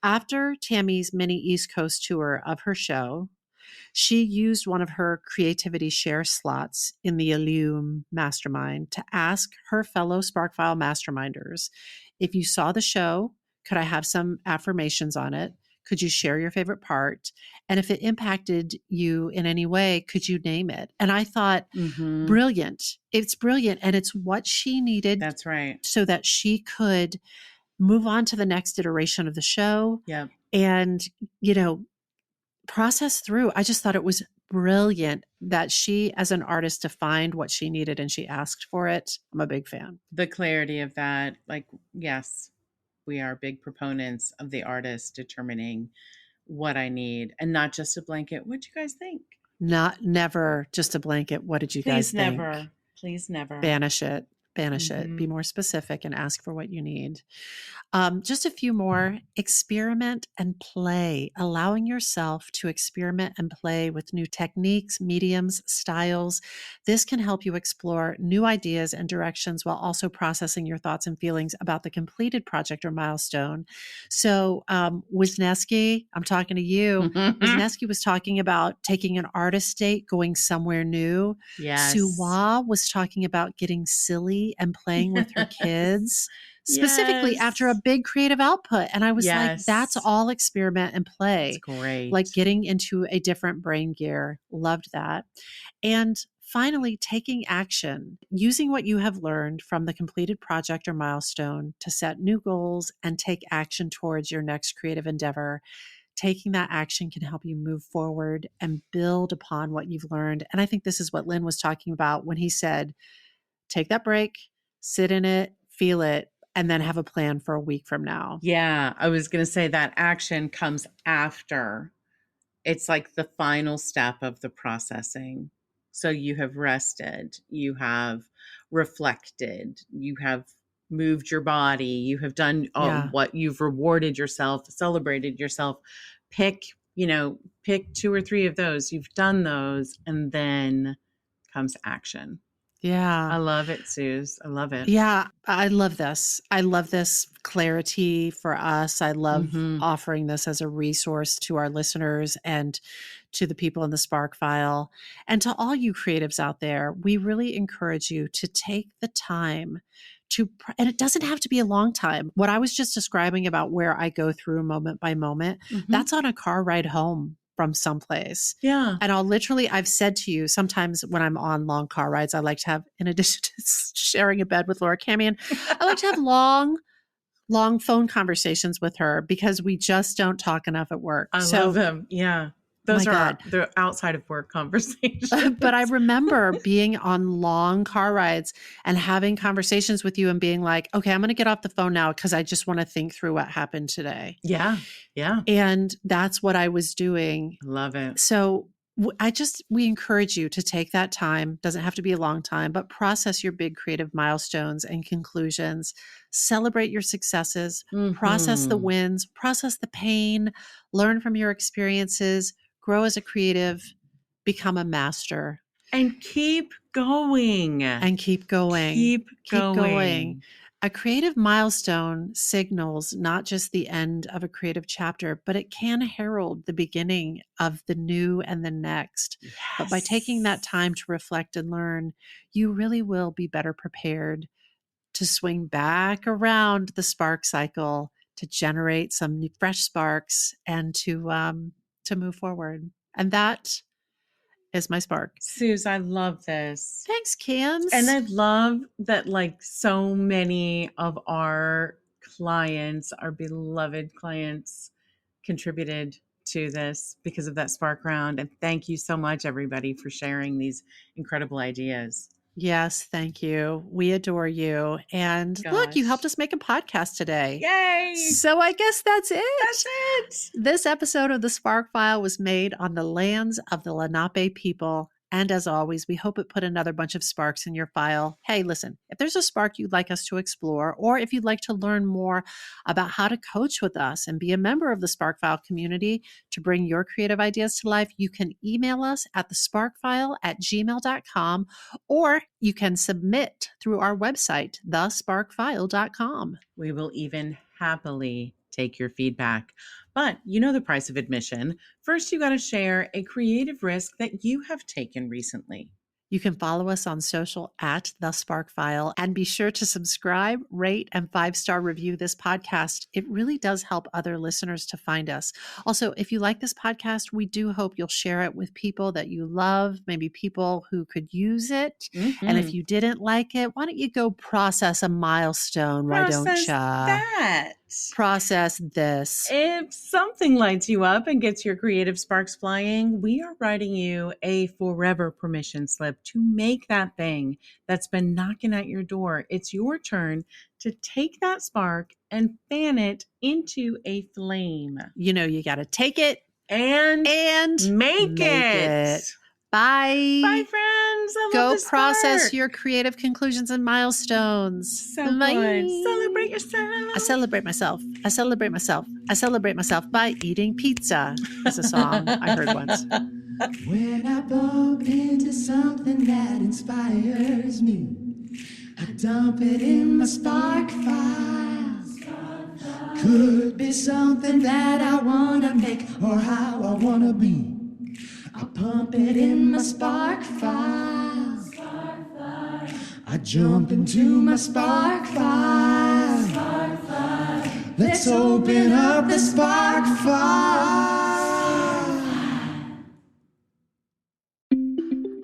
After Tammy's mini East Coast tour of her show, she used one of her creativity share slots in the Illume Mastermind to ask her fellow Sparkfile masterminders, if you saw the show, could I have some affirmations on it? Could you share your favorite part? And if it impacted you in any way, could you name it? And I thought, brilliant. It's brilliant. And it's what she needed. That's right. So that she could move on to the next iteration of the show. Yeah. And, process through. I just thought it was brilliant that she, as an artist, defined what she needed and she asked for it. I'm a big fan. The clarity of that, like, yes, we are big proponents of the artist determining what I need and not just a blanket. What'd you guys think? Never just a blanket. What did you guys think? Please never. Banish it. Be more specific and ask for what you need. Just a few more. Experiment and play, allowing yourself to experiment and play with new techniques, mediums, styles. This can help you explore new ideas and directions while also processing your thoughts and feelings about the completed project or milestone. So Wisniewski, I'm talking to you. Wisniewski was talking about taking an artist date, going somewhere new. Yes. Suwa was talking about getting silly happy and playing with her kids, specifically Yes. after a big creative output. And I was like, that's Yes. all experiment and play. It's great. Like getting into a different brain gear. Loved that. And finally, taking action, using what you have learned from the completed project or milestone to set new goals and take action towards your next creative endeavor. Taking that action can help you move forward and build upon what you've learned. And I think this is what Lynn was talking about when he said, take that break, sit in it, feel it, and then have a plan for a week from now. Yeah, I was going to say that action comes after. It's like the final step of the processing. So you have rested, you have reflected, you have moved your body, you have done what you've rewarded yourself, celebrated yourself. Pick 2 or 3 of those. You've done those, and then comes action. Yeah. I love it, Suze. I love it. Yeah, I love this. I love this clarity for us. I love offering this as a resource to our listeners and to the people in the Spark File. And to all you creatives out there, we really encourage you to take the time and it doesn't have to be a long time. What I was just describing about where I go through moment by moment, that's on a car ride home from someplace. Yeah. And I've said to you, sometimes when I'm on long car rides, I like to have, in addition to sharing a bed with Laura Camion, I like to have long phone conversations with her because we just don't talk enough at work. I love them. Yeah. Those are the outside of work conversations. But I remember being on long car rides and having conversations with you and being like, okay, I'm going to get off the phone now because I just want to think through what happened today. Yeah. Yeah. And that's what I was doing. Love it. So we encourage you to take that time. Doesn't have to be a long time, but process your big creative milestones and conclusions. Celebrate your successes, process the wins, process the pain, learn from your experiences, grow as a creative, become a master. And keep going. Keep going. A creative milestone signals not just the end of a creative chapter, but it can herald the beginning of the new and the next. Yes. But by taking that time to reflect and learn, you really will be better prepared to swing back around the spark cycle, to generate some new, fresh sparks, and to move forward. And that is my spark. Suze, I love this. Thanks, Cams. And I love that so many of our clients, our beloved clients, contributed to this because of that spark round. And thank you so much, everybody, for sharing these incredible ideas. Yes, thank you. We adore you. And look, you helped us make a podcast today. Yay! So I guess that's it. That's it. This episode of the Spark File was made on the lands of the Lenape people. And as always, we hope it put another bunch of sparks in your file. Hey, listen, if there's a spark you'd like us to explore, or if you'd like to learn more about how to coach with us and be a member of the Spark File community to bring your creative ideas to life, you can email us at thesparkfile@gmail.com, or you can submit through our website, thesparkfile.com. We will even happily take your feedback. But you know the price of admission. First, you got to share a creative risk that you have taken recently. You can follow us on social at The Spark File, and be sure to subscribe, rate, and 5-star review this podcast. It really does help other listeners to find us. Also, if you like this podcast, we do hope you'll share it with people that you love, maybe people who could use it. And if you didn't like it, why don't you go process a milestone? Why don't you? That. Process this. If something lights you up and gets your creative sparks flying, we are writing you a forever permission slip to make that thing that's been knocking at your door. It's your turn to take that spark and fan it into a flame. You know, you got to take it and make it. Bye. Bye, friends. Go process your creative conclusions and milestones. So good. Celebrate yourself. I celebrate myself. I celebrate myself. I celebrate myself by eating pizza. Is a song I heard once. When I bump into something that inspires me, I dump it in my spark file. Could be something that I want to make or how I want to be. I pump it in my spark file. I jump into my spark file. Let's open up the spark file.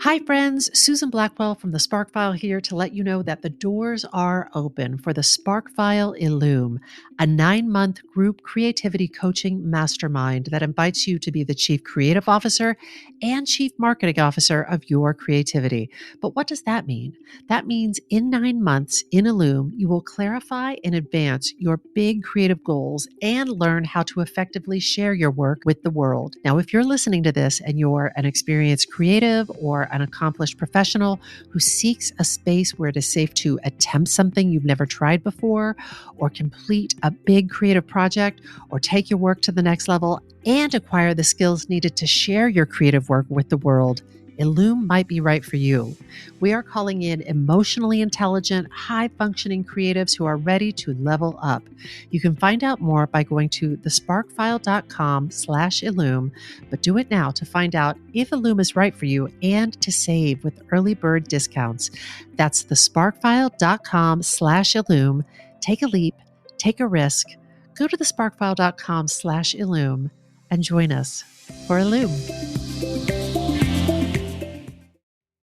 Hi, friends. Susan Blackwell from the Spark File here to let you know that the doors are open for the Spark File Illume, a 9-month group creativity coaching mastermind that invites you to be the Chief Creative Officer and Chief Marketing Officer of your creativity. But what does that mean? That means in 9 months in Illume, you will clarify and advance your big creative goals and learn how to effectively share your work with the world. Now, if you're listening to this and you're an experienced creative or an accomplished professional who seeks a space where it is safe to attempt something you've never tried before, or complete a big creative project, or take your work to the next level and acquire the skills needed to share your creative work with the world, Illume might be right for you. We are calling in emotionally intelligent, high-functioning creatives who are ready to level up. You can find out more by going to thesparkfile.com/Illume, but do it now to find out if Illume is right for you and to save with early bird discounts. That's thesparkfile.com/Illume. Take a leap, take a risk. Go to thesparkfile.com/Illume and join us for Illume.